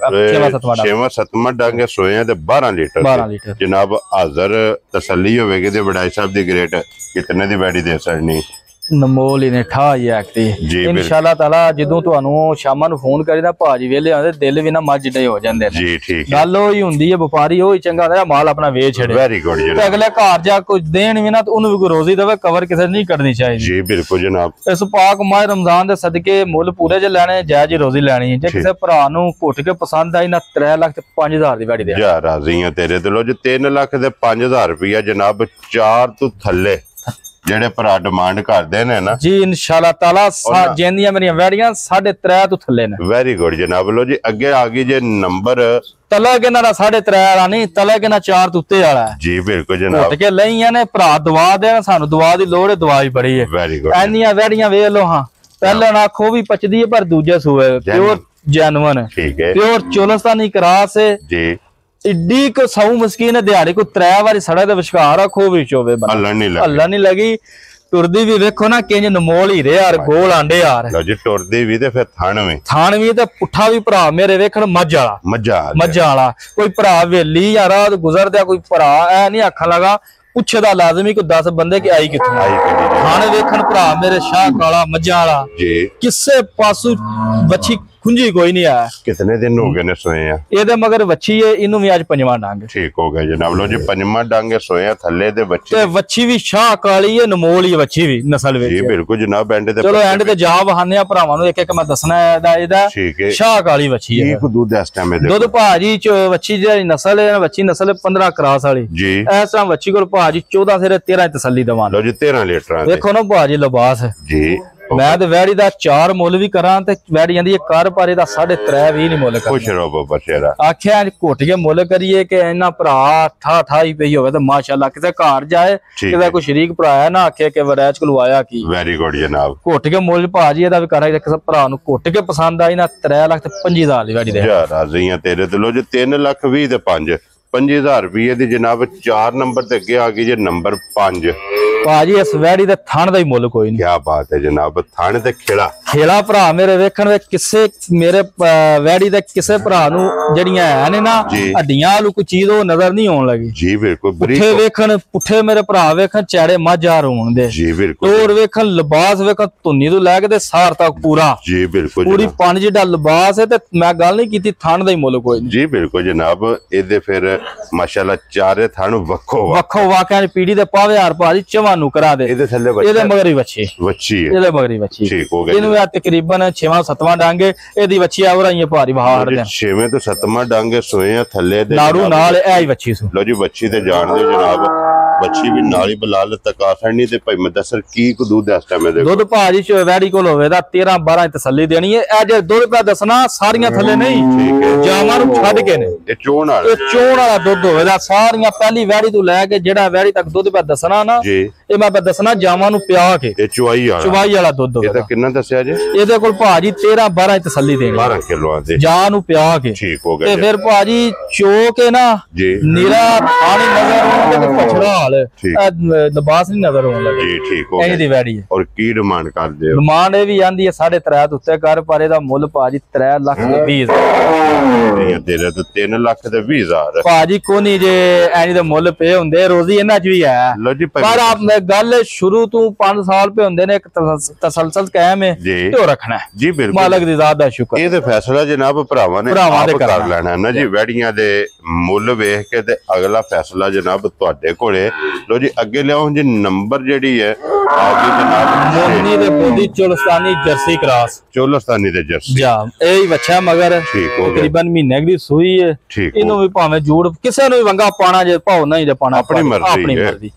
6ਵਾਂ ਡੰਗ ਸੋਏ ਤੇ 12 ਲੀਟਰ ਜਨਾਬ ਹਾਜ਼ਰ ਤਸੱਲੀ ਹੋਵੇਗੀ ਤੇ ਵਡਾਈ ਸਾਹਿਬ ਦੀ ਗ੍ਰੇਟ ਕਿਤਨੇ ਦੀ ਵੈੜੀ ਦੇ ਸਕਣੀ ਨਮੋਲ ਹੀ ਨੇ ਠਾ ਹੀ ਆਖਦੀ ਇਨਸ਼ਾਅੱਲਾ ਤਾਲਾ। ਜਦੋਂ ਤੁਹਾਨੂੰ ਸ਼ਾਮਾਂ ਨੂੰ ਫੋਨ ਕਰੀਦਾ ਭਾਜੀ ਵੇਲੇ ਆਉਂਦੇ ਦਿਲ ਵੀ ਨਾ ਮੱਝ ਡੇ ਹੋ ਜਾਂਦੇ ਨੇ ਜੀ। ਠੀਕ ਗੱਲ ਉਹੀ ਹੁੰਦੀ ਹੈ, ਵਪਾਰੀ ਉਹੀ ਚੰਗਾ ਹੁੰਦਾ ਮਾਲ ਆਪਣਾ ਵੇਚ ਛੜੇ। ਵੈਰੀ ਗੁੱਡ ਜਨਾਬ। ਤੇ ਅਗਲੇ ਘਰ ਜਾ ਕੁਝ ਦੇਣ ਵੀ ਨਾ ਤੇ ਉਹਨੂੰ ਵੀ ਕੋਈ ਰੋਜ਼ੀ ਦੇਵੇ, ਕਵਰ ਕਿਸੇ ਨਹੀਂ ਕਰਨੀ ਚਾਹੀਦੀ ਜੀ। ਬਿਲਕੁਲ ਜਨਾਬ। ਇਸ ਪਾਕ ਮਾਹ ਰਮਜ਼ਾਨ ਦੇ ਸਦਕੇ ਮੁੱਲ ਪੂਰੇ ਜੇ ਲੈਣੇ, ਜਾਇਜ਼ ਹੀ ਰੋਜ਼ੀ ਲੈਣੀ। ਜੇ ਕਿਸੇ ਭਰਾ ਨੂੰ ਘੁੱਟ ਕੇ ਪਸੰਦ ਆਈ ਨਾ 3 ਲੱਖ ਤੇ 5000 ਦੀ ਵਾੜੀ ਦੇ ਜਾ ਰਾਜ਼ੀ ਆ ਤੇਰੇ ਦਿਲੋਂ। ਜੇ 3 ਲੱਖ ਦੇ 5000 ਰੁਪਇਆ ਜਨਾਬ 4 ਤੋਂ ਥੱਲੇ ਜਿਹੜੇ ਭਰਾ ਡਿਮਾਂਡ ਕਰਦੇ ਨੇ ਨਾ ਜੀ ਇਨਸ਼ਾਅੱਲਾ ਤਾਲਾ ਜਿੰਨੀਆਂ ਮੇਰੀਆਂ ਵੈੜੀਆਂ 3.5 ਤੋਂ ਥੱਲੇ ਨੇ। ਵੈਰੀ ਗੁੱਡ ਜਨਾਬ। ਲੋ ਜੀ ਅੱਗੇ ਆ ਗਈ ਜੇ ਨੰਬਰ ਤਲਕ ਇਹਨਾਂ ਦਾ 3.5 ਵਾਲਾ ਨਹੀਂ, ਤਲਕ ਇਹਨਾਂ 4 ਤੋਂ ਉੱਤੇ ਵਾਲਾ ਹੈ ਜੀ। ਬਿਲਕੁਲ ਜਨਾਬ। ਘੁੱਟ ਕੇ ਲਈਆਂ ਨੇ ਭਰਾ ਦਵਾ ਦੇ, ਸਾਨੂੰ ਦਵਾ ਦੀ ਲੋੜ ਹੈ, ਦਵਾ ਹੀ ਬੜੀ ਹੈ। Very good. ਐਨੀਆਂ ਵੈੜੀਆਂ ਵੇਖ ਲੋ ਹਾਂ, ਪਹਿਲਾਂ ਆਖੋ ਵੀ ਪਚਦੀ ਹੈ ਪਰ ਦੂਜੇ ਸੂਏ ਪਿਓਰ ਜੈਨੂਨ। ਠੀਕ ਹੈ। ਪਿਓਰ ਚੋਲਸਤਾਨੀ ਕਰਾਸ ਹੈ ਜੀ। ਇੱਡੀ ਕੋ ਸੌ ਮਸਕੀਨ ਦਿਹਾੜੀ ਕੋ 3 ਵਾਰੀ ਸੜਕ ਦੇ ਵਿਚਕਾਰ ਰੱਖੋ ਵੀ ਚੋਵੇ ਬੰਦਾ ਹੱਲਾ ਨਹੀਂ ਲੱਗੀ। ਟੁਰਦੀ ਵੀ ਵੇਖੋ ਨਾ ਕਿੰਜ ਨਮੋਲ ਹੀ ਰੇ ਯਾਰ, ਗੋਲ ਆਂਡੇ ਯਾਰ। ਲਓ ਜੀ ਟੁਰਦੀ ਵੀ ਤੇ ਫਿਰ ਥਣ ਵੀ ਤੇ ਪੁੱਠਾ ਵੀ ਭਰਾ ਮੇਰੇ ਵੇਖਣ ਮੱਝਾਂ ਵਾਲਾ। ਕੋਈ ਭਰਾ ਵੇਲੀ ਯਾਰ ਗੁਜ਼ਰਦਿਆ ਕੋਈ ਭਰਾ ਐ ਨਹੀਂ ਆਖਣ ਲਗਾ ਪੁੱਛਦਾ ਲਾਜ਼ਮੀ ਕੋਈ 10 ਬੰਦੇ ਕਿ ਆਈ ਕਿੱਥੋਂ ਥਣ ਵੇਖਣ ਭਰਾ ਮੇਰੇ ਸ਼ਾਹ ਕਾਲਾ ਮੱਝਾਂ ਵਾਲਾ ਜੀ। ਕਿਸੇ ਪਾਸੋਂ ਵੱਛੀ ਖੁੰਝੀ ਕੋਈ ਨਹੀਂ ਆਇਆ। ਕਿਤਨੇ ਦਿਨ ਹੋ ਗਏ ਨੇ ਸੋਏ ਆ ਇਹਦੇ ਮਗਰ ਵੱਛੀ ਹੈ, ਇਹਨੂੰ ਵੀ ਅੱਜ 5ਵਾਂ ਡੰਗ। ਠੀਕ ਹੋ ਗਿਆ ਜਨਾਬ। ਲੋ ਜੀ 5ਵਾਂ ਡੰਗ ਸੋਏ ਆ ਥੱਲੇ ਦੇ ਬੱਚੇ ਤੇ ਵੱਛੀ ਵੀ ਸ਼ਾਹ ਕਾਲੀ ਹੈ, ਨਮੋਲ ਹੀ ਵੱਛੀ ਵੀ ਨਸਲ ਵਿੱਚ। ਜੀ ਬਿਲਕੁਲ ਜਨਾਬ। ਐਂਡ ਤੇ ਚਲੋ ਐਂਡ ਤੇ ਜਾ ਵਹਾਨੇ ਆ ਭਰਾਵਾਂ ਨੂੰ, ਇੱਕ ਮੈਂ ਦੱਸਣਾ ਇਹਦਾ ਠੀਕ ਹੈ। ਸ਼ਾਹ ਕਾਲੀ ਵੱਛੀ ਹੈ। ਕੀ ਦੁੱਧ ਇਸ ਟਾਈਮ ਇਹਦੇ ਦੁੱਧ ਭਾਜੀ ਚ ਵੱਛੀ ਜਿਹੜੀ ਨਸਲ ਹੈ, ਵੱਛੀ ਨਸਲ 15 ਕਰਾਸ ਵਾਲੀ ਜੀ। ਇਸ ਤਰ੍ਹਾਂ ਵੱਛੀ ਕੋਲ ਭਾਜੀ 14 ਸਿਰੇ 13 ਤਸੱਲੀ ਦਵਾਂ। ਲੋ ਜੀ 13 ਲੀਟਰ ਵੇਖੋ ਨਾ ਭਾਜੀ ਲਿਬਾਸ ਜੀ। ਮੈਂ ਤੇ ਵੈੜੀ ਦਾ 4 ਮੁੱਲ ਵੀ ਕਰਾਂ ਤੇ ਵੈੜੀ ਜਾਂਦੀ ਕਰ ਪਰ ਇਹਦਾ 3.5 ਵੀ ਨਹੀਂ ਮੁੱਲ ਖੁਸ਼ ਰਹੋ ਬਚੇਰਾ। ਆਖਿਆ ਘੁੱਟ ਕੇ ਮੁੱਲ ਕਰੀਏ ਕਿ ਇਹਨਾਂ ਭਰਾ ਠਾ ਹੀ ਪਈ ਹੋਵੇ ਤਾਂ ਮਾਸ਼ਾਅੱਲਾ ਕਿਸੇ ਘਰ ਜਾਏ ਕਿਸੇ ਕੋਈ ਸ਼ਰੀਕ ਭਰਾ ਹੈ ਨਾ ਆਖਿਆ ਕਿ ਵਰੈਚ ਕੋਲਵਾਇਆ ਕੀ। ਵੈਰੀ ਗੁੱਡ ਜਨਾਬ। ਘੁੱਟ ਕੇ ਮੁੱਲ ਭਾਜੀ ਇਹਦਾ ਵੀ ਕਰਾਂਗੇ ਕਿਸੇ ਭਰਾ ਨੂੰ ਘੁੱਟ ਕੇ ਪਸੰਦ ਆਈ ਨਾ 3 ਲੱਖ ਤੇ 5000 ਦੀ ਵੈੜੀ ਦੇ। ਯਾਰ ਰਾਜ਼ੀਆਂ ਤੇਰੇ ਦਿਲੋਂ। ਜੇ 3 ਲੱਖ 20 ਤੇ 5000 ਰੁਪਏ ਦੀ ਜਨਾਬ 4 ਨੰਬਰ ਤੇ ਅੱਗੇ ਆ ਗਈ ਜੇ ਨੰਬਰ 5 ਭਾਜੀ। ਇਸ ਵੈੜੀ ਦੇ ਥਣ ਦਾ ਹੀ ਮੁੱਲ ਕੋਈ ਨਹੀਂ। ਕੀ ਬਾਤ ਹੈ ਜਨਾਬ। ਥਣ ਤੇ ਖੇਲਾ ਭਰਾ ਮੇਰੇ ਵੇਖਣ ਦੇ ਕਿਸੇ ਮੇਰੇ ਵੈੜੀ ਦੇ ਕਿਸੇ ਭਰਾ ਨੂੰ ਜਿਹੜੀਆਂ ਹੈ ਨੇ ਨਾ ਹੱਡੀਆਂ ਵਾਲੂ ਕੋਈ ਚੀਜ਼ ਉਹ ਨਜ਼ਰ ਨਹੀਂ ਆਉਣ ਲੱਗੀ ਜੀ। ਬਿਲਕੁਲ। ਪੁੱਠੇ ਵੇਖਣ ਪੁੱਠੇ ਮੇਰੇ ਭਰਾ ਵੇਖਣ ਚੈੜੇ ਮੱਝਾਂ ਰੋਣ ਦੇ ਜੀ। ਬਿਲਕੁਲ। ਤੋਰ ਵੇਖਣ ਲਿਬਾਸ ਵੇਖਣ ਧੁੰਨੀ ਤੋਂ ਲੈ ਕੇ ਤੇ ਸਾਰ ਤੱਕ ਪੂਰਾ ਜੀ। ਬਿਲਕੁਲ ਪੂਰੀ 5 ਜਿਹੜਾ ਲਿਬਾਸ ਹੈ ਤੇ ਮੈਂ ਗੱਲ ਨਹੀਂ ਕੀਤੀ ਥਣ ਦਾ ਹੀ ਮੁੱਲ ਕੋਈ ਨਹੀਂ ਜੀ। ਬਿਲਕੁਲ ਜਨਾਬ। ਇਹਦੇ ਫਿਰ ਮਾਸ਼ਾਅੱਲਾ ਚਾਰੇ ਥਣ ਵੱਖੋ ਵਾਕਿਆ ਪੀੜੀ ਦੇ ਪਾਵੇ ਹਾਰ ਭਾਜੀ ਚਵਾਂ ਨੂੰ ਕਰਾ ਦੇ। ਇਹਦੇ ਥੱਲੇ ਇਹਦੇ ਮਗਰ ਹੀ ਵੱਛੀ ਹੈ। ਇਹਦੇ ਮਗਰ ਹੀ ਵੱਛੀ। ਠੀਕ ਹੋ ਗਿਆ। ਇਹਨੂੰ ਤਕਰੀਬਨ 6ਵਾਂ 7ਵਾਂ ਡੰਗ ਇਹਦੀ ਵੱਛੀ ਆ ਰਹੀ ਭਾਰੀ ਬਹਾਰ ਦੇ 6ਵੇਂ ਤੋਂ 7ਵਾਂ ਡੰਗ ਸੋਏ ਆ ਥੱਲੇ ਦੇ ਨਾੜੂ ਨਾਲ ਇਹ ਹੀ ਵੱਛੀ ਸੂ। ਲੋ ਜੀ ਵੱਛੀ ਤੇ ਜਾਣ ਦਿਓ ਜਨਾਬ। ਵੱਛੀ ਵੀ ਨਾਲ ਹੀ ਬਲਾਲ ਤਕਾਸਣੀ ਤੇ ਭਾਈ ਮਦਸਰ ਕੀ ਕੁ ਦੁੱਧ ਇਸ ਟਾਈਮ ਦੇ ਦੁੱਧ ਭਾਜੀ ਚ ਵੈੜੀ ਕੋਲ ਹੋਵੇ ਦਾ 13 12 ਤਸੱਲੀ ਦੇਣੀ ਹੈ। ਇਹ ਜੇ ਦੁੱਧ ਪਿਆ ਦੱਸਣਾ ਸਾਰੀਆਂ ਥੱਲੇ ਨਹੀਂ। ਠੀਕ ਹੈ। ਜਾਵਾਂ ਨੂੰ ਛੱਡ ਕੇ ਨੇ ਇਹ ਚੋਣ ਵਾਲਾ ਦੁੱਧ ਹੋਵੇ ਦਾ ਸਾਰੀਆਂ ਪਹਿਲੀ ਵੈੜੀ ਤੋਂ ਲੈ ਕੇ ਜਿਹੜਾ ਵੈੜੀ ਤੱਕ ਦੁੱਧ ਪਿਆ ਦੱਸਣਾ ਨਾ ਜੀ। ਇਹ ਮੈਂ ਦੱਸਣਾ ਜਾਵਾਂ ਨੂੰ ਪਿਆ ਕੇ ਇਹ ਚੁਆਈ ਵਾਲਾ ਦੁੱਧ ਹੋਵੇ। ਇਹਦਾ ਕਿੰਨਾ ਦੱਸਿਆ ਜੀ? ਇਹਦੇ ਕੋਲ ਭਾਜੀ 13 12 ਤਸੱਲੀ ਦੇਣੀ 12 ਕਿਲੋਆਂ ਦੇ ਜਾਂ ਨੂੰ ਪਿਆ ਕੇ। ਠੀਕ ਹੋ ਗਿਆ। ਤੇ ਫਿਰ ਭਾਜੀ ਚੋ ਕੇ ਨਾ ਜੀ ਨੀਰਾ ਪਾਣੀ ਨਜ਼ਰ ਆਉਂਦਾ ਤੇ ਪਛੜਾ ਹਾਲ ਲਿਬਾਸ ਨਹੀਂ ਨਜ਼ਰ ਆਉਣ ਲੱਗੇ ਜੀ। ਠੀਕ ਹੋ ਗਿਆ। ਇਹਦੀ ਵੈੜੀ ਹੈ। ਔਰ ਕੀ ਡਿਮਾਂਡ ਕਰਦੇ ਹੋ? ਡਿਮਾਂਡ ਇਹ ਵੀ ਆਂਦੀ ਹੈ 3.5 ਤੋਂ ਉੱਤੇ ਕਰ ਪਰ ਇਹਦਾ ਮੁੱਲ ਭਾਜੀ 3 ਲੱਖ ਤੇ 20 ਤੇਰੇ ਤੋਂ 3 ਲੱਖ ਤੇ 20000 ਭਾਜੀ ਕੋਨੀ ਜੇ ਐਨੀ ਦੇ ਮੁੱਲ ਪਏ ਹੁੰਦੇ ਰੋਜ਼ੀ ਇਹਨਾਂ ਚ ਵੀ ਹੈ। ਲੋ ਜੀ ਪਰ ਆਪ ਗੱਲ ਸ਼ੁਰੂ ਤੋਂ 5 ਸਾਲ ਪਏ ਹੁੰਦੇ ਨੇ ਇੱਕ ਤਸਲਸਲ ਕਾਇਮ ਹੈ ਤੇ ਉਹ ਰੱਖਣਾ ਹੈ ਜੀ। ਬਿਲਕੁਲ। ਮਾਲਕ ਦੀ ਜ਼ਾਤ ਦਾ ਸ਼ੁਕਰ। ਇਹ ਤੇ ਫੈਸਲਾ ਜਨਾਬ ਭਰਾਵਾਂ ਨੇ ਆਪ ਕਰ ਲੈਣਾ ਨਾ ਜੀ। ਵੈੜੀਆਂ ਦੇ ਮੁੱਲ ਵੇਖ ਕੇ ਤੇ ਅਗਲਾ ਫੈਸਲਾ ਜਨਾਬ ਤੁਹਾਡੇ ਕੋਲੇ। ਲੋ ਜੀ ਅੱਗੇ ਲਿਆਓ ਜੀ ਨੰਬਰ ਜਿਹੜੀ ਹੈ ਆ ਗਈ ਜਨਾਬ ਮੋਨੀ ਦੇ ਬੋਦੀ ਚੋਲਸਤਾਨੀ ਜਰਸੀ ਕਰਾਸ। ਚੋਲਸਤਾਨੀ ਦੇ ਜਰਸੀ ਜਾ ਇਹ ਹੀ ਬੱਚਾ ਮਗਰ ਠੀਕ ਹੋ ਗਿਆ। ਤਕਰੀਬਨ ਮਹੀਨੇ ਦੀ ਸੂਈ ਹੈ। ਇਹਨੂੰ ਵੀ ਭਾਵੇਂ ਜੂੜ ਕਿਸੇ ਨੂੰ ਵੀ ਵੰਗਾ ਪਾਣਾ ਜੇ ਭਾਉ ਨਹੀਂ ਜੇ ਪਾਣਾ ਆਪਣੀ ਮਰਜ਼ੀ।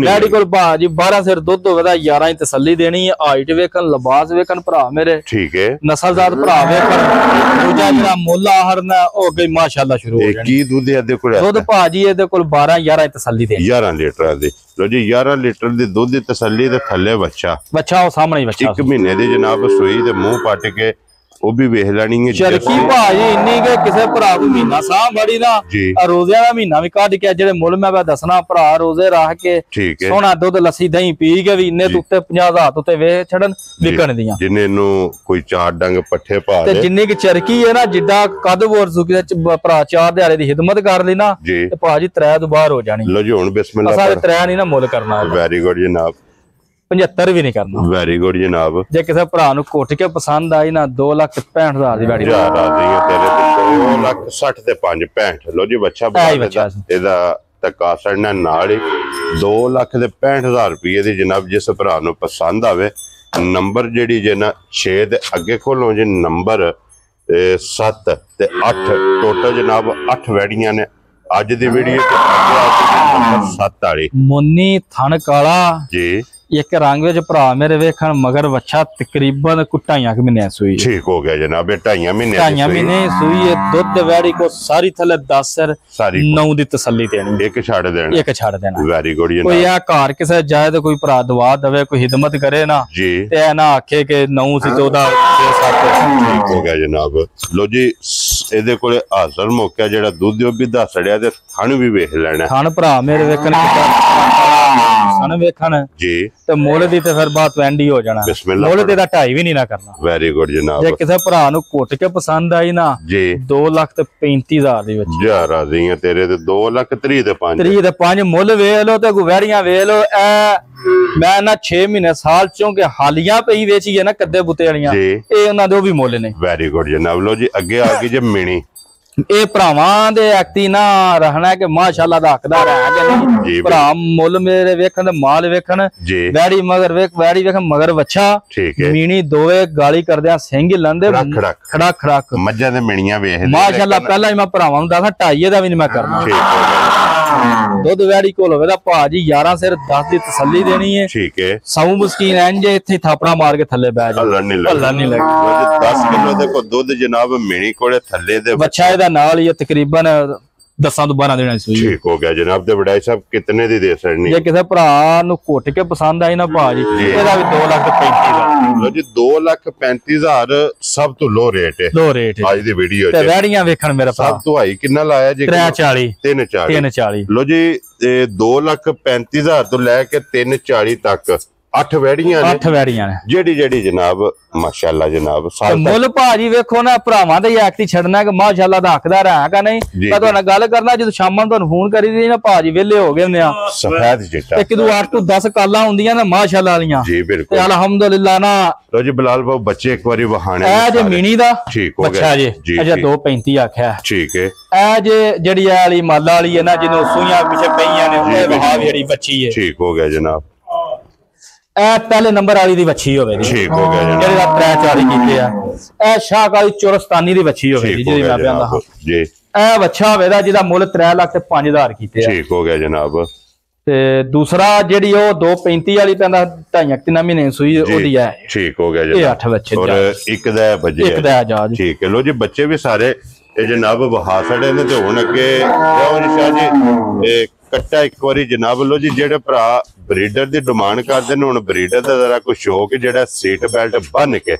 ਡੈਡੀ ਕੋਲ ਭਾਜੀ 12 ਸਿਰ ਦੁੱਧ ਹੋਵੇ ਦਾ 11 ਹੀ ਤਸੱਲੀ ਦੇਣੀ ਹੈ। ਹਾਈਟ ਵੇਖਣ ਲਿਬਾਸ ਵੇਖਣ ਭਰਾ ਮੇਰੇ ਠੀਕ ਹੈ। ਨਸਲਜ਼ਾਤ ਭਰਾ ਵੇਖਣ ਦੂਜਾ ਜਿਹੜਾ ਮੁੱਲ ਆਹਰ ਨਾ ਉਹ ਗਈ ਮਾਸ਼ਾਅੱਲਾ ਸ਼ੁਰੂ ਹੋ ਜਾਣੀ। ਕੀ ਦੁੱਧ ਇਹਦੇ ਕੋਲ? ਦੁੱਧ ਭਾਜੀ ਇਹਦੇ ਕੋਲ 12 11 ਤਸੱਲੀ ਦੇਣੀ 11 ਲੀਟਰ ਦੇ। ਲੋ ਜੀ 11 ਲੀਟਰ ਦੀ ਦੁੱਧ ਦੀ ਤਸੱਲੀ ਤੇ ਥੱਲੇ ਬੱਚਾ ਉਹ ਸਾਹਮਣੇ ਹੀ ਬੱਚਾ 1 ਮਹੀਨੇ ਦੀ ਜਨਾਬ ਸੂਈ ਤੇ ਮੂੰਹ ਪੱਟ ਕੇ ਉਹ ਵੀ ਵੇਖ ਲੈਣੀ ਹੈ। ਚਰਖੀ ਭਾਜੀ ਇੰਨੀ ਕਿ ਕਿਸੇ ਭਰਾ ਨੂੰ ਮਹੀਨਾ ਸਾਹ ਬੜੀ ਨਾ ਰੋਜ਼ਿਆਂ ਦਾ ਮਹੀਨਾ ਵੀ ਕੱਢ ਕੇ ਜਿਹੜੇ ਮੁੱਲ ਮੈਂ ਦੱਸਣਾ ਭਰਾ ਰੋਜ਼ੇ ਰੱਖ ਕੇ ਸੋਹਣਾ ਦੁੱਧ ਲੱਸੀ ਦਹੀਂ ਪੀ ਕੇ ਵੀ ਇੰਨੇ ਉੱਤੇ 50,000 ਉੱਤੇ ਵੇਚ ਛੱਡਣ ਵਿਕਣ ਦੀਆਂ ਜਿੰਨੇ ਨੂੰ ਕੋਈ 4 ਡੰਗ ਪੱਠੇ ਪਾ ਤੇ ਜਿੰਨੀ ਕਿ ਚਰਖੀ ਹੈ ਨਾ ਜਿੱਦਾਂ ਕੱਦ ਬੋਰ ਸੁਕੀ ਭਰਾ 4 ਦਿਹਾੜੇ ਦੀ ਖਿਦਮਤ ਕਰ ਲਈ ਨਾ ਤੇ ਭਾਜੀ 3 ਤੋਂ ਬਾਹਰ ਹੋ ਜਾਣੀ। ਲੋ ਜੀ ਹੁਣ ਬਿਸਮਿਲ੍ਲਾ ਸਾਰੇ 3 ਨਹੀਂ ਨਾ ਮੁੱਲ ਕਰਨਾ। ਵੈਰੀ ਗੁੱਡ ਜਨਾਬ। 75 ਵੀ ਨਹੀਂ ਕਰਨਾ। ਵੈਰੀ ਗੁੱਡ ਜਨਾਬ। ਜੇ ਕਿਸੇ ਭਰਾ ਨੂੰ ਘੁੱਟ ਕੇ ਪਸੰਦ ਆਈ ਨਾ 2,65,000 ਦੀ ਵੈੜੀ ਤੇਰੇ 2,60,000 ਤੇ 5,65। ਲੋ ਜੀ ਬੱਚਾ ਇਹਦਾ ਤਕਾਸੜਨਾ ਨਾਲ ਹੀ 2,65,000 ਰੁਪਏ ਦੀ ਜਨਾਬ। ਜਿਸ ਭਰਾ ਨੂੰ ਪਸੰਦ ਆਵੇ ਨੰਬਰ ਜਿਹੜੀ ਜੇ ਨਾ 6 ਦੇ ਅੱਗੇ ਖੋਲੋ ਜੀ, ਨੰਬਰ 7 ਤੇ 8 ਟੋਟਲ ਜਨਾਬ 8 ਵੈੜੀਆਂ ਨੇ ਅੱਜ ਦੀ ਵੀਡੀਓ ਤੇ। ਨੰਬਰ 7 ਵਾਲੀ ਮੁੰਨੀ ਥਣ ਕਾਲਾ ਜੀ, ਇੱਕ ਰੰਗ ਵਿੱਚ ਭਰਾ ਮੇਰੇ ਵੇਖਣ ਮਗਰ ਵੱਛਾ ਤਕਰੀਬਨ 2.5 ਮਹੀਨੇ ਸੂਈ। ਠੀਕ ਹੋ ਗਿਆ ਜਨਾਬ। ਇਹ 2.5 ਮਹੀਨੇ 2.5 ਮਹੀਨੇ ਸੂਈ ਹੈ। ਦੁੱਧ ਵੈੜੀ ਕੋ ਸਾਰੀ ਥੱਲੇ 10 ਸਿਰ 9 ਦੀ ਤਸੱਲੀ ਦੇਣੀ। ਇੱਕ ਛੱਡ ਦੇਣਾ, ਇੱਕ ਛੱਡ ਦੇਣਾ। ਵੈਰੀ ਗੁੱਡ ਜਨਾਬ। ਕੋਈ ਆ ਘਰ ਕਿਸੇ ਜਾਏ ਤੇ ਕੋਈ ਭਰਾ ਦਵਾ ਦੇਵੇ, ਕੋਈ ਹਿਦਮਤ ਕਰੇ ਨਾ ਜੀ, ਤੇ ਇਹ ਨਾ ਆਖੇ ਕਿ 9 ਸੀ 14 ਠੀਕ ਹੋ ਗਿਆ ਜਨਾਬ। ਲੋ ਜੀ ਇਹਦੇ ਕੋਲੇ ਹਾਜ਼ਰ ਮੌਕਾ ਜਿਹੜਾ ਦੁੱਧ ਉਹ ਵੀ ਦੱਸ ਸੜਿਆ ਤੇ ਥਣ ਵੀ ਵੇਖ ਲੈਣਾ। ਥਣ ਭਰਾ ਮੇਰੇ ਵੇਖਣ ਥਣ ਵੇਖਣ ਜੀ, ਤੇ ਮੁੱਲ ਦੀ ਤੇ ਫਿਰ ਬਾਤ ਵੈਂਡੀ ਹੋ ਜਾਣਾ। ਮੁੱਲ ਤੇ ਦਾ 2.5 ਵੀ ਨਹੀਂ ਨਾ ਕਰਨਾ। ਵੈਰੀ ਗੁੱਡ ਜਨਾਬ। ਜੇ ਕਿਸੇ ਭਰਾ ਨੂੰ ਘੁੱਟ ਕੇ ਪਸੰਦ ਆਈ ਨਾ ਜੀ 2,35,000 ਦੇ ਵਿੱਚ ਜਾ ਰਾਜ਼ੀ ਆ ਤੇਰੇ ਤੇ 2,30,000 ਦੇ 5 3 ਦੇ 5 ਮੁੱਲ ਵੇਖ ਲੋ ਤੇ ਗੁਵੈੜੀਆਂ ਵੇਖ ਲੋ। ਮੈਂ ਨਾ 6 ਮਹੀਨੇ ਸਾਲ ਚੋਂ ਕਿ ਹਾਲੀਆਂ ਪਈ ਵੇਚੀਏ ਨਾ ਕੱਦੇ ਬੁੱਤੇ ਵਾਲੀਆਂ, ਇਹ ਉਹਨਾਂ ਦੇ ਉਹ ਵੀ ਮੁੱਲ ਨੇ। ਵੈਰੀ ਗੁੱਡ ਜਨਾਬ। ਲੋ ਜੀ ਅੱਗੇ ਆ ਗਈ ਜੇ ਮਿਣੀ। ਇਹ ਭਰਾਵਾਂ ਦੇ ਐਕਤੀ ਨਾ ਰਹਿਣਾ ਕਿ ਮਾਸ਼ਾਅੱਲਾ ਦਾ ਹੱਕਦਾਰ ਹੈ ਕਿ ਨਹੀਂ। ਭਰਾ ਮੁੱਲ ਮੇਰੇ ਵੇਖਣ ਤੇ ਮਾਲ ਵੇਖਣ। ਵੈੜੀ ਮਗਰ ਵੇਖ, ਵੈੜੀ ਵੇਖ ਮਗਰ ਵੱਛਾ ਮੀਣੀ ਦੋਵੇਂ ਗਾਲੀ ਕਰਦਿਆਂ ਸਿੰਘ ਲੰਦੇ ਖੜਾ ਖੜਕ ਮੱਝਾਂ ਦੇ ਮਿਣੀਆਂ ਵੇਖ ਮਾਸ਼ਾਅੱਲਾ। ਪਹਿਲਾਂ ਹੀ ਮੈਂ ਭਰਾਵਾਂ ਨੂੰ ਦੱਸਾਂ 2.5 ਦਾ ਵੀ ਨਹੀਂ ਮੈਂ ਕਰਨਾ। ਦੁੱਧ ਵੈੜੀ ਕੋਲ ਹੋਵੇ ਤਾਂ ਭਾਜੀ 11 ਸਿਰ 10 ਦੀ ਤਸੱਲੀ ਦੇਣੀ ਹੈ। ਠੀਕ ਹੈ। ਸੌ ਮੁਸਕੀਨ ਇੰਜ ਇੱਥੇ ਥਾਪੜਾ ਮਾਰ ਕੇ ਥੱਲੇ ਬਹਿ ਜਾ। ਅੱਲਾ ਨਹੀਂ ਲੱਗ 10 ਕਿਲੋ ਦੇ ਕੋ ਦੁੱਧ ਜਨਾਬ ਮਿਣੀ ਕੋਲੇ ਥੱਲੇ ਦੇ ਬੱਚਾ ਇਹਦਾ ਨਾਲ ਹੀ ਤਕਰੀਬਨ 10 ਤੋਂ 12 ਦੇਣਾ ਸੀ। ਠੀਕ ਹੋ ਗਿਆ ਜਨਾਬ। ਤੇ ਵਡਾਈ ਸਾਹਿਬ ਕਿਤਨੇ ਦੀ ਦੇ ਸਕਣੀ? ਜੇ ਕਿਸੇ ਭਰਾ ਨੂੰ ਘੁੱਟ ਕੇ ਪਸੰਦ ਆਈ ਨਾ ਭਾਜੀ ਇਹਦਾ ਵੀ 2,35,000। ਲੋ ਜੀ 2,35,000 ਸਭ ਤੋਂ ਲੋ ਰੇਟ ਹੈ। ਲੋ ਰੇਟ ਅੱਜ ਦੀ ਵੀਡੀਓ ਤੇ ਵੈੜੀਆਂ ਵੇਖਣ ਮੇਰਾ ਭਰਾ ਸਭ ਤੋਂ ਹਾਈ ਕਿੰਨਾ ਲਾਇਆ ਜੀ? 340। ਲੋ ਜੀ 2,35,000 ਤੋਂ ਲੈ ਕੇ 340 ਤੱਕ 8 ਵੈੜੀਆਂ ਨੇ। 8 ਵੈੜੀਆਂ ਨੇ ਜਿਹੜੀ ਜਨਾਬ ਮਾਸ਼ਾਅੱਲਾ ਜਨਾਬ। ਮੁੱਲ ਭਾਜੀ ਵੇਖੋ ਨਾ ਭਰਾਵਾਂ ਦਾ ਐਕਟੀ ਛੱਡਣਾ ਕਿ ਮਾਸ਼ਾਅੱਲਾ ਦਾ ਹੱਕਦਾਰ ਹੈ ਕਿ ਨਹੀਂ। ਮੈਂ ਤੁਹਾਡੇ ਨਾਲ ਗੱਲ ਕਰਨਾ ਜਦੋਂ ਸ਼ਾਮਾਂ ਨੂੰ ਤੁਹਾਨੂੰ ਫੋਨ ਕਰੀ ਦੀ ਨਾ ਭਾਜੀ ਵਿਹਲੇ ਹੋ ਗਏ ਹੁੰਦੇ ਆ। ਸਫੈਦ ਚਿੱਟਾ ਤੇ ਕਿਦੋਂ 8 ਤੋਂ 10 ਕਾਲਾਂ ਹੁੰਦੀਆਂ ਨਾ ਮਾਸ਼ਾਅੱਲਾ ਵਾਲੀਆਂ। ਜੀ ਬਿਲਕੁਲ ਤੇ ਅਲਹਮਦੁਲਿਲਾ ਨਾ। ਲੋ ਜੀ ਬਲਾਲ ਬਾਬੂ ਬੱਚੇ ਇੱਕ ਵਾਰੀ ਵਹਾਣੇ ਇਹ ਜੇ ਮੀਣੀ ਦਾ ਠੀਕ ਹੋ ਗਿਆ ਅੱਛਾ ਜੀ। ਅਜਾ 2.35 ਆਖਿਆ। ਠੀਕ ਹੈ। ਇਹ ਜੇ ਜਿਹੜੀ ਵਾਲੀ ਮਾਲਾ ਵਾਲੀ ਹੈ ਨਾ ਜਿਹਨੂੰ ਸੂਈਆਂ ਪਿੱਛੇ ਪਈਆਂ ਨੇ ਉਹ ਵਹਾ ਜਿਹੜੀ ਬੱਚੀ ਹੈ। ਠੀਕ ਹੋ ਗਿਆ ਜਨਾਬ। ਇਹ ਪਹਿਲੇ ਨੰਬਰ ਵਾਲੀ ਦੀ ਵੱਛੀ ਹੋਵੇ ਜੀ। ਠੀਕ ਹੋ ਗਿਆ ਜਨਾਬ। ਜਿਹੜੇ ਦਾ 3-4 ਕੀਤੇ ਆ। ਇਹ ਸ਼ਾਹ ਕਾਲੀ ਚੋਰਸਤਾਨੀ ਦੀ ਵੱਛੀ ਹੋਵੇ ਜੀ, ਜਿਹਦੀ ਮੈਂ ਕਹਿੰਦਾ ਜੀ। ਇਹ ਵੱਛਾ ਹੋਵੇ ਦਾ ਜਿਹਦਾ ਮੁੱਲ 3,05,000 ਕੀਤੇ ਆ। ਠੀਕ ਹੋ ਗਿਆ ਜਨਾਬ। ਤੇ ਦੂਸਰਾ ਜਿਹੜੀ ਉਹ 2.35 ਵਾਲੀ ਪੈਂਦਾ 2.5-3 ਮਹੀਨੇ ਸੂਈ ਉਹਦੀ ਹੈ। ਠੀਕ ਹੋ ਗਿਆ ਇਹ ਜਨਾਬ। 8 ਬੱਚੇ ਔਰ ਇੱਕ ਦਾ ਬੱਜੇ ਇੱਕ ਦਾ ਜਾਜ। ਠੀਕ ਹੈ। ਲੋ ਜੀ ਬੱਚੇ ਵੀ ਸਾਰੇ ਇਹ ਜਨਾਬ ਵਹਾ ਸੜੇ ਨੇ ਤੇ ਹੁਣ ਅੱਗੇ ਜਾਓ ਜੀ ਸ਼ਾਹ ਜੀ। ਇਹ ਕੱਟਾ ਇੱਕ ਵਾਰੀ ਜਨਾਬ। ਲੋ ਜੀ ਜਿਹੜੇ ਭਰਾ ਬਰੀਡਰ ਦੀ ਡਿਮਾਂਡ ਕਰਦੇ ਨੇ ਹੁਣ ਬਰੀਡਰ ਦਾ ਜ਼ਰਾ ਕੋਈ ਸ਼ੌਕ ਜਿਹੜਾ ਸੀਟ ਬੈਲਟ ਬੰਨ ਕੇ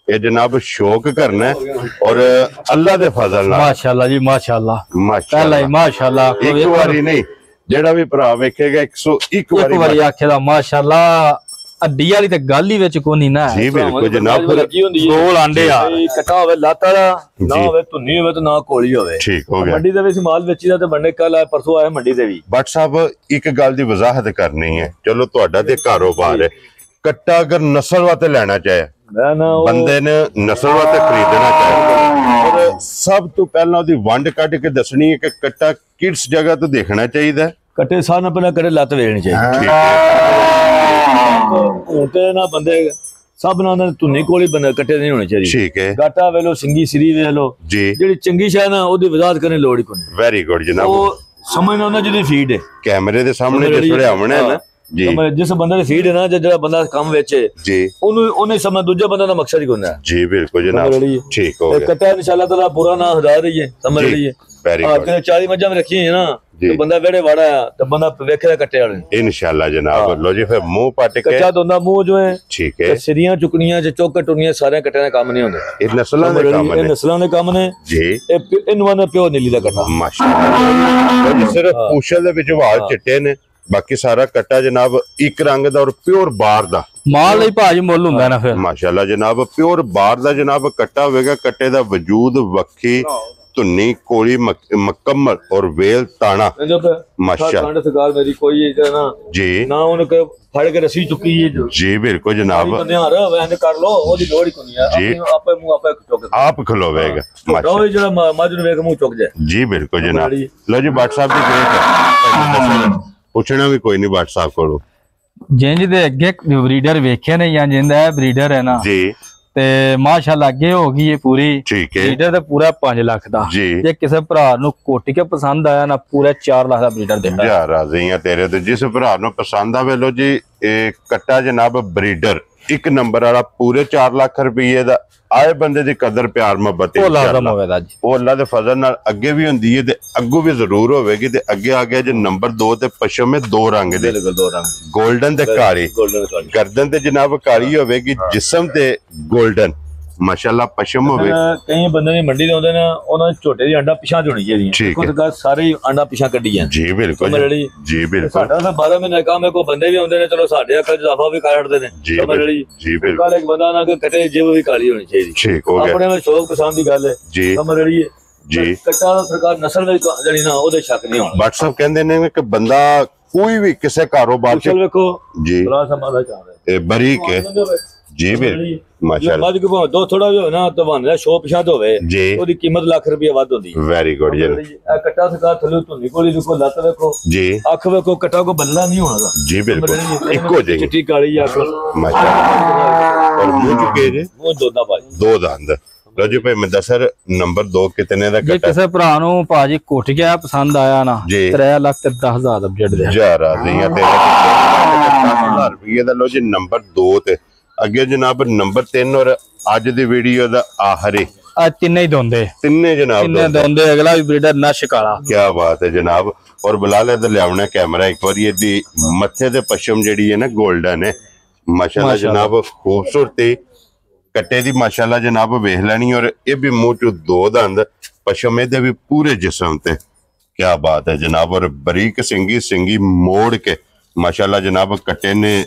ਇਹ ਜਨਾਬ ਸ਼ੌਕ ਕਰਨਾ ਔਰ ਅੱਲਾ ਦੇ ਫਜ਼ਲ ਨਾਲ ਮਾਸ਼ਾਅੱਲਾ ਜੀ ਮਾਸ਼ਾਅੱਲਾ। ਮਾਸ਼ਾਅੱਲਾ ਹੀ ਮਾਸ਼ਾਅੱਲਾ। ਇੱਕ ਵਾਰੀ ਨਹੀਂ ਜਿਹੜਾ ਵੀ ਭਰਾ ਵੇਖੇਗਾ 101 ਵਾਰੀ ਆਖੇਦਾ ਮਾਸ਼ਾਅੱਲਾ। ਅੱਡੀ ਵਾਲੀ ਤੇ ਗੱਲ ਹੀ ਵਿੱਚ ਕੋਈ ਨਹੀਂ ਨਾ। ਜੀ ਬਿਲਕੁਲ ਜਨਾਬ। ਗੋਲ ਆਂਡੇ ਆ ਕੱਟਾ ਹੋਵੇ ਲਾਤਾ ਦਾ ਨਾ ਹੋਵੇ ਧੁੰਨੀ ਹੋਵੇ ਤੇ ਨਾ ਕੋਲੀ ਹੋਵੇ। ਠੀਕ ਹੋ ਗਿਆ। ਮੰਡੀ ਦੇ ਵਿੱਚ ਮਾਲ ਵੇਚੀ ਦਾ ਤੇ ਬੰਨੇ ਕੱਲ ਆਇਆ ਪਰਸੋਂ ਆਇਆ ਮੰਡੀ ਦੇ ਵੀ। ਬਟ ਸਾਹਿਬ ਇੱਕ ਗੱਲ ਦੀ ਵਜ਼ਾਹਤ ਕਰਨੀ ਹੈ। ਚਲੋ ਤੁਹਾਡਾ ਤੇ ਕਾਰੋਬਾਰ ਹੈ। ਕੱਟਾ ਅਗਰ ਨਸਲ ਵਾਸਤੇ ਲੈਣਾ ਚਾਹੇ ਬੰਦੇ ਨੇ ਨਸਲ ਵਾਸਤੇ ਖਰੀਦਣਾ ਚਾਹੇ ਔਰ ਸਭ ਤੋਂ ਪਹਿਲਾਂ ਉਹਦੀ ਵੰਡ ਕੱਢ ਕੇ ਦੱਸਣੀ ਹੈ ਕਿ ਕੱਟਾ ਕਿਸ ਜਗ੍ਹਾ ਤੋਂ ਦੇਖਣਾ ਚਾਹੀਦਾ। ਕੱਟੇ ਸਾਹ ਨਾਲ ਪਹਿਲਾਂ ਕਰੇ ਲੱਤ ਵੇਚਣੀ ਚਾਹੀਦੀ। ਹੁਣ ਤੇ ਨਾ ਬੰਦੇ ਸਭ ਨਾਲ ਧੁੰਨੀ ਕੋਲੀ ਬੰਦੇ ਕੱਟੇ ਨਹੀਂ ਹੋਣੇ ਚਾਹੀਦੇ। ਠੀਕ ਹੈ। ਗਾਟਾ ਵੇਖ ਲੋ ਸਿੰਗੀ ਸਰੀ ਵੇਖ ਲੋ ਜੀ। ਜਿਹੜੀ ਚੰਗੀ ਸ਼ੈ ਨਾ ਉਹਦੀ ਵਜ਼ਾਹਤ ਕਰਨ ਲੋੜ ਹੀ ਕੋਈ। ਵੈਰੀ ਗੁੱਡ ਜਨਾਬ। ਉਹ ਸਮਝਣਾ ਉਹਨਾਂ ਜਿਹਦੀ ਫੀਡ ਹੈ ਕੈਮਰੇ ਦੇ ਸਾਹਮਣੇ ਜਿਸ ਵੇਲੇ ਆਉਣਾ ਨਾ ਜੀ। ਜਿਸ ਬੰਦੇ ਦੀ ਫੀਡ ਹੈ ਨਾ ਜਿਹੜਾ ਬੰਦਾ ਕੰਮ ਵੇਚੇ ਜੀ ਉਹਨੇ ਸਮਝ ਦੂਜਾ ਬੰਦਾ ਦਾ ਮਕਸਦ ਹੀ ਹੁੰਦਾ। ਜੀ ਬਿਲਕੁਲ ਜਨਾਬ। ਠੀਕ ਹੋ ਗਿਆ। ਕੱਟਾ ਇਨਸ਼ਾਅੱਲਾ ਤਾਲਾ ਪੂਰਾ ਨਾ ਹਦਾ ਰਹੀਏ ਸਮਝ ਲਈਏ। Very good. 40 ਮੱਝਾਂ ਵੀ ਰੱਖੀਆਂ ਹੈ ਨਾ ਤੇ ਬੰਦਾ ਵਿਹੜੇ ਵਾੜਾ ਆ ਤੇ ਬੰਦਾ ਵੇਖੇਗਾ ਕੱਟੇ ਵਾਲੇ ਇਨਸ਼ਾਅੱਲਾ ਜਨਾਬ। ਲੋ ਜੀ ਫਿਰ ਮੂੰਹ ਪੱਟ ਕੇ ਕੱਚਾ ਦੋਂਦਾ ਮੂੰਹ ਜੋ ਹੈ ਠੀਕ ਹੈ। ਸਿਰੀਆਂ ਚੁਕਣੀਆਂ ਚ ਚੌਕਟ ਟੁੰਨੀਆਂ ਸਾਰਿਆਂ ਕੱਟਿਆਂ ਦਾ ਕੰਮ ਨਹੀਂ ਹੁੰਦਾ। ਇਹ ਨਸਲਾਂ ਦੇ ਕੰਮ ਨੇ। ਇਹ ਨਸਲਾਂ ਦੇ ਕੰਮ ਨੇ ਜੀ। ਇਹਨੂੰ ਆਂਦਾ ਪਿਓ ਨੀਲੀ ਦਾ ਕੱਟਾ ਮਾਸ਼ਾਅੱਲਾ। ਜੀ ਸਿਰਫ ਪੂਛਲ ਦੇ ਵਿੱਚ ਵਾਲ ਚਿੱਟੇ ਨੇ ਬਾਕੀ ਸਾਰਾ ਕੱਟਾ ਜਨਾਬ ਇੱਕ ਰੰਗ ਦਾ ਔਰ ਪਿਓਰ ਬਾਰ ਦਾ ਮਾਲ ਲਈ ਭਾਜੀ ਮੁੱਲ ਹੁੰਦਾ ਨਾ ਫਿਰ। ਮਾਸ਼ਾਅੱਲਾ ਜਨਾਬ ਪਿਓਰ ਬਾਰ ਦਾ ਜਨਾਬ ਕੱਟਾ ਹੋਵੇਗਾ। ਕੱਟੇ ਦਾ ਵਜੂਦ ਵੱਖੀ ਧੁੰਨੀ ਕੋਲੀ ਮੁਕੰਮਲ और वेल ताना माशा सरकार मेरी कोई ना जी ना उनके फड़ के रस्सी चुकी है जी बिल्कुल जनाब कर लो ओदी लोड़ ही कोनी है जी आपे मुंह आपे चुक आप खलोवेगा माशा जेड़ा मज नु वेख मुंह चुक जाए जी बिल्कुल जनाब लो जी बाट साहब दी ग्रेट पूछना भी कोई नहीं बाट साहब कोलो जिंज दे अगे ब्रीडर वेखे ने या जिंदा ब्रीडर है ना जी ਤੇ ਮਾਸ਼ਾਅੱਲਾ ਅੱਗੇ ਹੋ ਗਈ ਇਹ ਪੂਰੀ ਠੀਕ ਹੈ ਬਰੀਡਰ ਤੇ ਪੂਰਾ 5 ਲੱਖ ਦਾ ਜੇ ਕਿਸੇ ਭਰਾ ਨੂੰ ਕੋਟੀ ਕੇ ਪਸੰਦ ਆਇਆ ਨਾ ਪੂਰਾ 4 ਲੱਖ ਦਾ ਬਰੀਡਰ ਦੇਣਾ ਯਾਰ ਰਾਜ਼ੀ ਆ ਤੇਰੇ ਤੇ ਜਿਸ ਭਰਾ ਨੂੰ ਪਸੰਦ ਆਵੇ ਲੋ ਜੀ ਇਹ ਕੱਟਾ ਜਨਾਬ ਬਰੀਡਰ ਇੱਕ ਨੰਬਰ ਵਾਲਾ ਪੂਰੇ 4 ਲੱਖ ਰੁਪਏ ਦਾ ਆਏ ਬੰਦੇ ਦੀ ਕਦਰ ਪਿਆਰ ਮੁਹੱਬਤ ਉਹ ਲਾਜ਼ਮ ਹੋਵੇਗਾ ਜੀ ਉਹ ਅੱਲਾ ਦੇ ਫਜ਼ਲ ਨਾਲ ਅੱਗੇ ਵੀ ਹੁੰਦੀ ਹੈ ਤੇ ਅੱਗੋਂ ਵੀ ਜ਼ਰੂਰ ਹੋਵੇਗੀ ਤੇ ਅੱਗੇ ਆ ਗਿਆ ਜੇ ਨੰਬਰ 2 ਤੇ ਪਸ਼ਮੇ 2 ਰੰਗ ਦੇ ਗੋਲਡਨ ਤੇ ਕਾਲੀ ਗਰਦਨ ਤੇ ਜਨਾਬ ਕਾਲੀ ਹੋਵੇਗੀ ਜਿਸਮ ਤੇ ਗੋਲਡਨ ਮਾਸ਼ਾਅੱਲਾ ਪਸ਼ਮ ਹੋਵੇ ਕਈ ਬੰਦੇ ਨੇ ਮੰਡੀ ਦੇ ਆਉਂਦੇ ਨੇ ਉਹਨਾਂ ਝੋਟੇ ਦੀ ਅੰਡਾ ਪਿਛਾਂ ਜੁਣੀ ਜਾਂਦੀ ਕੁਝ ਗੱਲ ਸਾਰੇ ਹੀ ਅੰਡਾ ਪਿਛਾਂ ਕੱਢੀ ਜਾਂਦੇ ਜੀ ਬਿਲਕੁਲ ਜੀ ਬਿਲਕੁਲ ਸਾਡਾ ਤਾਂ 12 ਮਹੀਨੇ ਕੰਮ ਹੈ ਕੋਈ ਬੰਦੇ ਵੀ ਆਉਂਦੇ ਨੇ ਚਲੋ ਸਾਡੇ ਅੱਖਾਂ 'ਚ ਇਜ਼ਾਫਾ ਵੀ ਕਰ ਹਟਦੇ ਨੇ ਸਮਝ ਲਈ ਜੀ ਬਿਲਕੁਲ ਕੱਲ ਇੱਕ ਬੰਦਾ ਨਾ ਕਿ ਕਟੇ ਜਿਵੇਂ ਵੀ ਕਾਲੀ ਹੋਣੀ ਚਾਹੀਦੀ ਠੀਕ ਹੋ ਗਿਆ ਆਪਣੇ ਵਿੱਚ ਸ਼ੌਕ ਪਸੰਦ ਦੀ ਗੱਲ ਹੈ ਜੀ ਸਮਝ ਲਈ ਜੀ ਕੱਟਾ ਦਾ ਸਰਕਾਰ ਨਸਲ ਵਿੱਚ ਜਿਹੜੀ ਨਾ ਉਹਦੇ ਸ਼ੱਕ ਨਹੀਂ ਹੋਣਾ WhatsApp ਕਹਿੰਦੇ ਨੇ ਕਿ ਬੰਦਾ ਕੋਈ ਵੀ ਕਿਸੇ ਕਾਰੋਬਾਰ ਚ ਵੇਖੋ ਜੀ ਬੜਾ ਸਮਾਂ ਚਾਹੁੰਦਾ ਇਹ ਬਰੀਕ ਹੈ ਜੀ ਬਿਲਕੁਲ ਮਾਸ਼ਾਅੱਲਾ ਮੱਝ ਕੋ ਦੋ ਥੋੜਾ ਜਿਹਾ ਨਾ ਤਵਾਨ ਸ਼ੋ ਪਿਛਾਂ ਹੋਵੇ ਉਹਦੀ ਕੀਮਤ ਲੱਖ ਰੁਪਏ ਵੱਧ ਹੁੰਦੀ ਹੈ ਵੈਰੀ ਗੁੱਡ ਜੀ ਇਹ ਕੱਟਾ ਸਰਕਾਰ ਥੱਲੇ ਧੁੰਨੀ ਕੋਲੀ ਦੇਖੋ ਲੱਤ ਵੇਖੋ ਜੀ ਅੱਖ ਵੇਖੋ ਕੱਟਾ ਕੋ ਬਦਲਾ ਨਹੀਂ ਹੋਣਾ ਜੀ ਬਿਲਕੁਲ ਇੱਕੋ ਜਿਹੀ ਚਿੱਟੀ ਕਾਲੀ ਅੱਖ ਮਾਸ਼ਾਅੱਲਾ ਔਰ ਮੂੰਹ ਚੁੱਕੇ ਜੇ ਉਹ ਦੋਦਾ ਭਾਈ ਦੋ ਦੰਦ ਲੋ ਜੀ ਭਾਈ ਮੁਦੱਸਰ ਨੰਬਰ 2 ਕਿਤਨੇ ਦਾ ਜੇ ਕਿਸੇ ਭਰਾ ਨੂੰ ਭਾਜੀ ਕੁੱਟ ਗਿਆ ਪਸੰਦ ਆਇਆ ਨਾ 3 ਲੱਖ ਤੇ 10,000 ਦਾ ਬਜਟ ਦੇ ਜਾ ਰਾਜ਼ੀਆਂ ਤੇ 10,000 ਰੁਪਏ ਦਾ ਲੋ ਜੀ ਨੰਬਰ 2 ਤੇ ਅੱਗੇ ਜਨਾਬ ਨੰਬਰ 3 ਔਰ ਅੱਜ ਦੀ ਵੀਡੀਓ ਦਾ ਆਖਰੀ ਆ ਤਿੰਨੇ ਹੀ ਦੋਂਦੇ ਤਿੰਨੇ ਜਨਾਬ ਤਿੰਨੇ ਦੋਂਦੇ ਅਗਲਾ ਵੀ ਬਰੀਡਰ ਨਸ਼ ਕਾਲਾ ਕੀ ਬਾਤ ਹੈ ਜਨਾਬ ਔਰ ਬੁਲਾ ਲੈ ਤੇ ਲਿਆਉਣਾ ਕੈਮਰਾ ਇੱਕ ਵਾਰੀ ਇਹਦੀ ਮੱਥੇ ਤੇ ਪਸ਼ਮ ਜਿਹੜੀ ਹੈ ਨਾ 골ਡਨ ਹੈ ਮਾਸ਼ਾਅੱਲਾ ਜਨਾਬ ਖੂਬਸੂਰਤੀ ਕੱਟੇ ਦੀ ਮਾਸ਼ਾਅੱਲਾ ਜਨਾਬ ਵੇਖ ਲੈਣੀ ਔਰ ਇਹ ਵੀ ਮੂੰਹ ਚ ਦੋ ਦੰਦ ਪਸ਼ਮ ਇਹਦੇ ਵੀ ਪੂਰੇ ਜਿਸਮ ਤੇ ਕੀ ਬਾਤ ਹੈ ਜਨਾਬ ਔਰ ਬਰੀਕ ਸਿੰਗੀ ਮੋੜ ਕੇ ਮਾਸ਼ਾਅੱਲਾ ਜਨਾਬ ਕੱਟੇ ਨੇ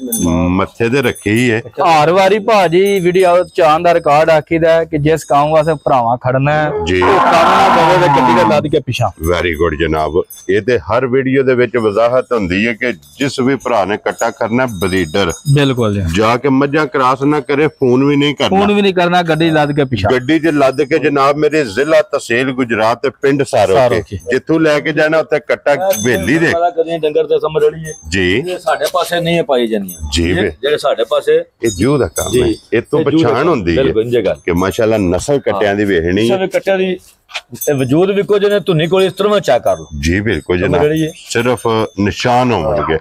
ਮੱਥੇ ਤੇ ਰੱਖੀ ਹੀ ਹੈ ਹਰ ਵਾਰੀ ਭਾਜੀ ਵੀਡੀਓ ਚਾਂਦ ਦਾ ਰਿਕਾਰਡ ਆਖੀਦਾ ਕਿ ਜਿਸ ਕੰਮ ਵਾਸਤੇ ਭਰਾਵਾਂ ਖੜਨਾ ਹੈ ਜੀ ਉਹ ਕੰਮ ਨਾ ਕਰੇ ਤੇ ਗੱਡੀ ਦੇ ਲੱਦ ਕੇ ਪਿਛਾ ਵੈਰੀ ਗੁੱਡ ਜਨਾਬ ਇਹ ਤੇ ਹਰ ਵੀਡੀਓ ਦੇ ਵਿੱਚ ਵਜ਼ਾਹਤ ਹੁੰਦੀ ਹੈ ਕਿ ਜਿਸ ਵੀ ਭਰਾ ਨੇ ਕੱਟਾ ਕਰਨਾ ਬਰੀਡਰ ਬਿਲਕੁਲ ਜਾ ਕੇ ਮੱਝਾਂ ਕ੍ਰਾਸ ਨਾ ਕਰੇ ਫੋਨ ਵੀ ਨਹੀਂ ਕਰਨਾ ਗੱਡੀ ਲੱਦ ਕੇ ਪਿਛਾ ਗੱਡੀ 'ਚ ਲੱਦ ਕੇ ਜਨਾਬ ਮੇਰੇ ਜ਼ਿਲ੍ਹਾ ਤਹਿਸੀਲ ਗੁਜਰਾਤ ਤੇ ਪਿੰਡ ਸਾਰੋਕੇ ਜਿੱਥੋਂ ਲੈ ਕੇ ਜਾਣਾ ਉੱਥੇ ਕੱਟਾ ਹਵੇਲੀ ਦੇ ਡੰਗਰ ਤੇ ਸਮਝ ਰੜੀ ਹੈ ਜੀ ਸਾਡੇ ਪਾਸੇ ਨਹੀਂ ਪਾਈ ਜਾਂਦੀਆਂ ਜੀ ਜਿਹੜੇ ਸਾਡੇ ਪਾਸੇ ਇਹ ਜੂ ਦਾ ਕੰਮ ਹੈ ਇਹ ਤੋਂ ਪਛਾਣ ਹੁੰਦੀ ਹੈ ਕਿ ਮਾਸ਼ਾਅੱਲਾ ਨਸਲ ਕੱਟਿਆਂ ਦੀ ਵੇਖਣੀ ਨਸਲ ਕੱਟਿਆਂ ਦੀ ਵਜੂਦ ਵੀ ਕੁਝ ਨੇ ਧੁੰਨੀ ਕੋਲ ਇਸ ਤਰ੍ਹਾਂ ਚੈੱਕ ਕਰ ਲਓ ਜੀ ਬਿਲਕੁਲ ਜਨਾਬ ਸਿਰਫ ਨਿਸ਼ਾਨ ਹੋਣਗੇ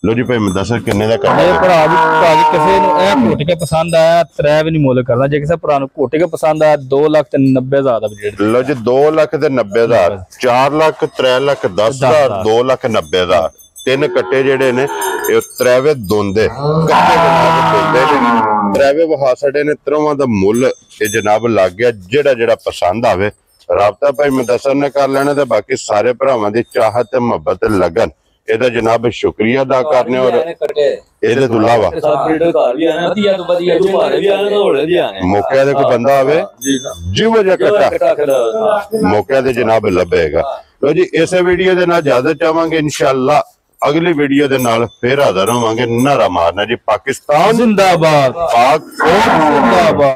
ਲੋ ਜੀ ਭਾਈ ਮੁਦੱਸਰ ਕਿੰਨੇ ਦਾ ਕੱਟਾ ਇਹ ਭਰਾ ਵੀ ਭਾਜੀ ਕਿਸੇ ਨੂੰ ਇਹ ਘੋਟ ਕੇ ਪਸੰਦ ਆਇਆ ਤਰੇ ਵੀ ਨਹੀਂ ਮੁੱਲ ਕਰਨਾ ਜੇ ਕਿਸੇ ਭਰਾ ਨੂੰ ਘੋਟ ਕੇ ਪਸੰਦ ਆਇਆ 2,90,000 ਦਾ ਬਜਟ ਲੋ ਜੀ 2,90,000 4 ਲੱਖ 3 ਲੱਖ 10,000 2,90,000 ਤਿੰਨ ਕੱਟੇ ਜਿਹੜੇ ਨੇ ਇਹ ਤਰਾਵੇ ਦੋਂਦੇ ਕੱਟੇ ਦੋਂਦੇ ਨੇ ਤਰਾਵੇ ਵਹਾ ਸਾਡੇ ਨੇ ਤਰਵਾਂ ਦਾ ਮੁੱਲ ਇਹ ਜਨਾਬ ਲੱਗ ਗਿਆ ਜਿਹੜਾ ਪਸੰਦ ਆਵੇ ਰਾਬਤਾ ਭਾਈ ਮੁਦੱਸਰ ਨੇ ਕਰ ਲੈਣਾ ਤੇ ਬਾਕੀ ਸਾਰੇ ਭਰਾਵਾਂ ਦੀ ਚਾਹਤ ਤੇ ਮੁਹੱਬਤ ਲੱਗਣ ਇਹਦਾ ਜਨਾਬ ਸ਼ੁਕਰੀਆ ਅਦਾ ਕਰਨੇ ਔਰ ਇਹਦੇ ਤੋਂ ਇਲਾਵਾ ਮੌਕੇ ਦੇ ਕੋਈ ਬੰਦਾ ਆਵੇ ਜਿਵੇਂ ਜਿਹਾ ਕੱਟਾ ਮੌਕੇ ਦੇ ਜਨਾਬ ਲੱਭੇਗਾ ਲੋ ਜੀ ਇਸੇ ਵੀਡੀਓ ਦੇ ਨਾਲ ਇਜਾਜ਼ਤ ਚਾਹਾਂਗੇ ਇਨਸ਼ਾਅੱਲਾ ਅਗਲੀ ਵੀਡੀਓ ਦੇ ਨਾਲ ਫੇਰ ਹਾਜ਼ਰ ਹੋਵਾਂਗੇ ਨਾਰਾ ਮਾਰਨਾ ਜੀ ਪਾਕਿਸਤਾਨ ਜ਼ਿੰਦਾਬਾਦ ਪਾਕ ਕੌਮ ਜ਼ਿੰਦਾਬਾਦ।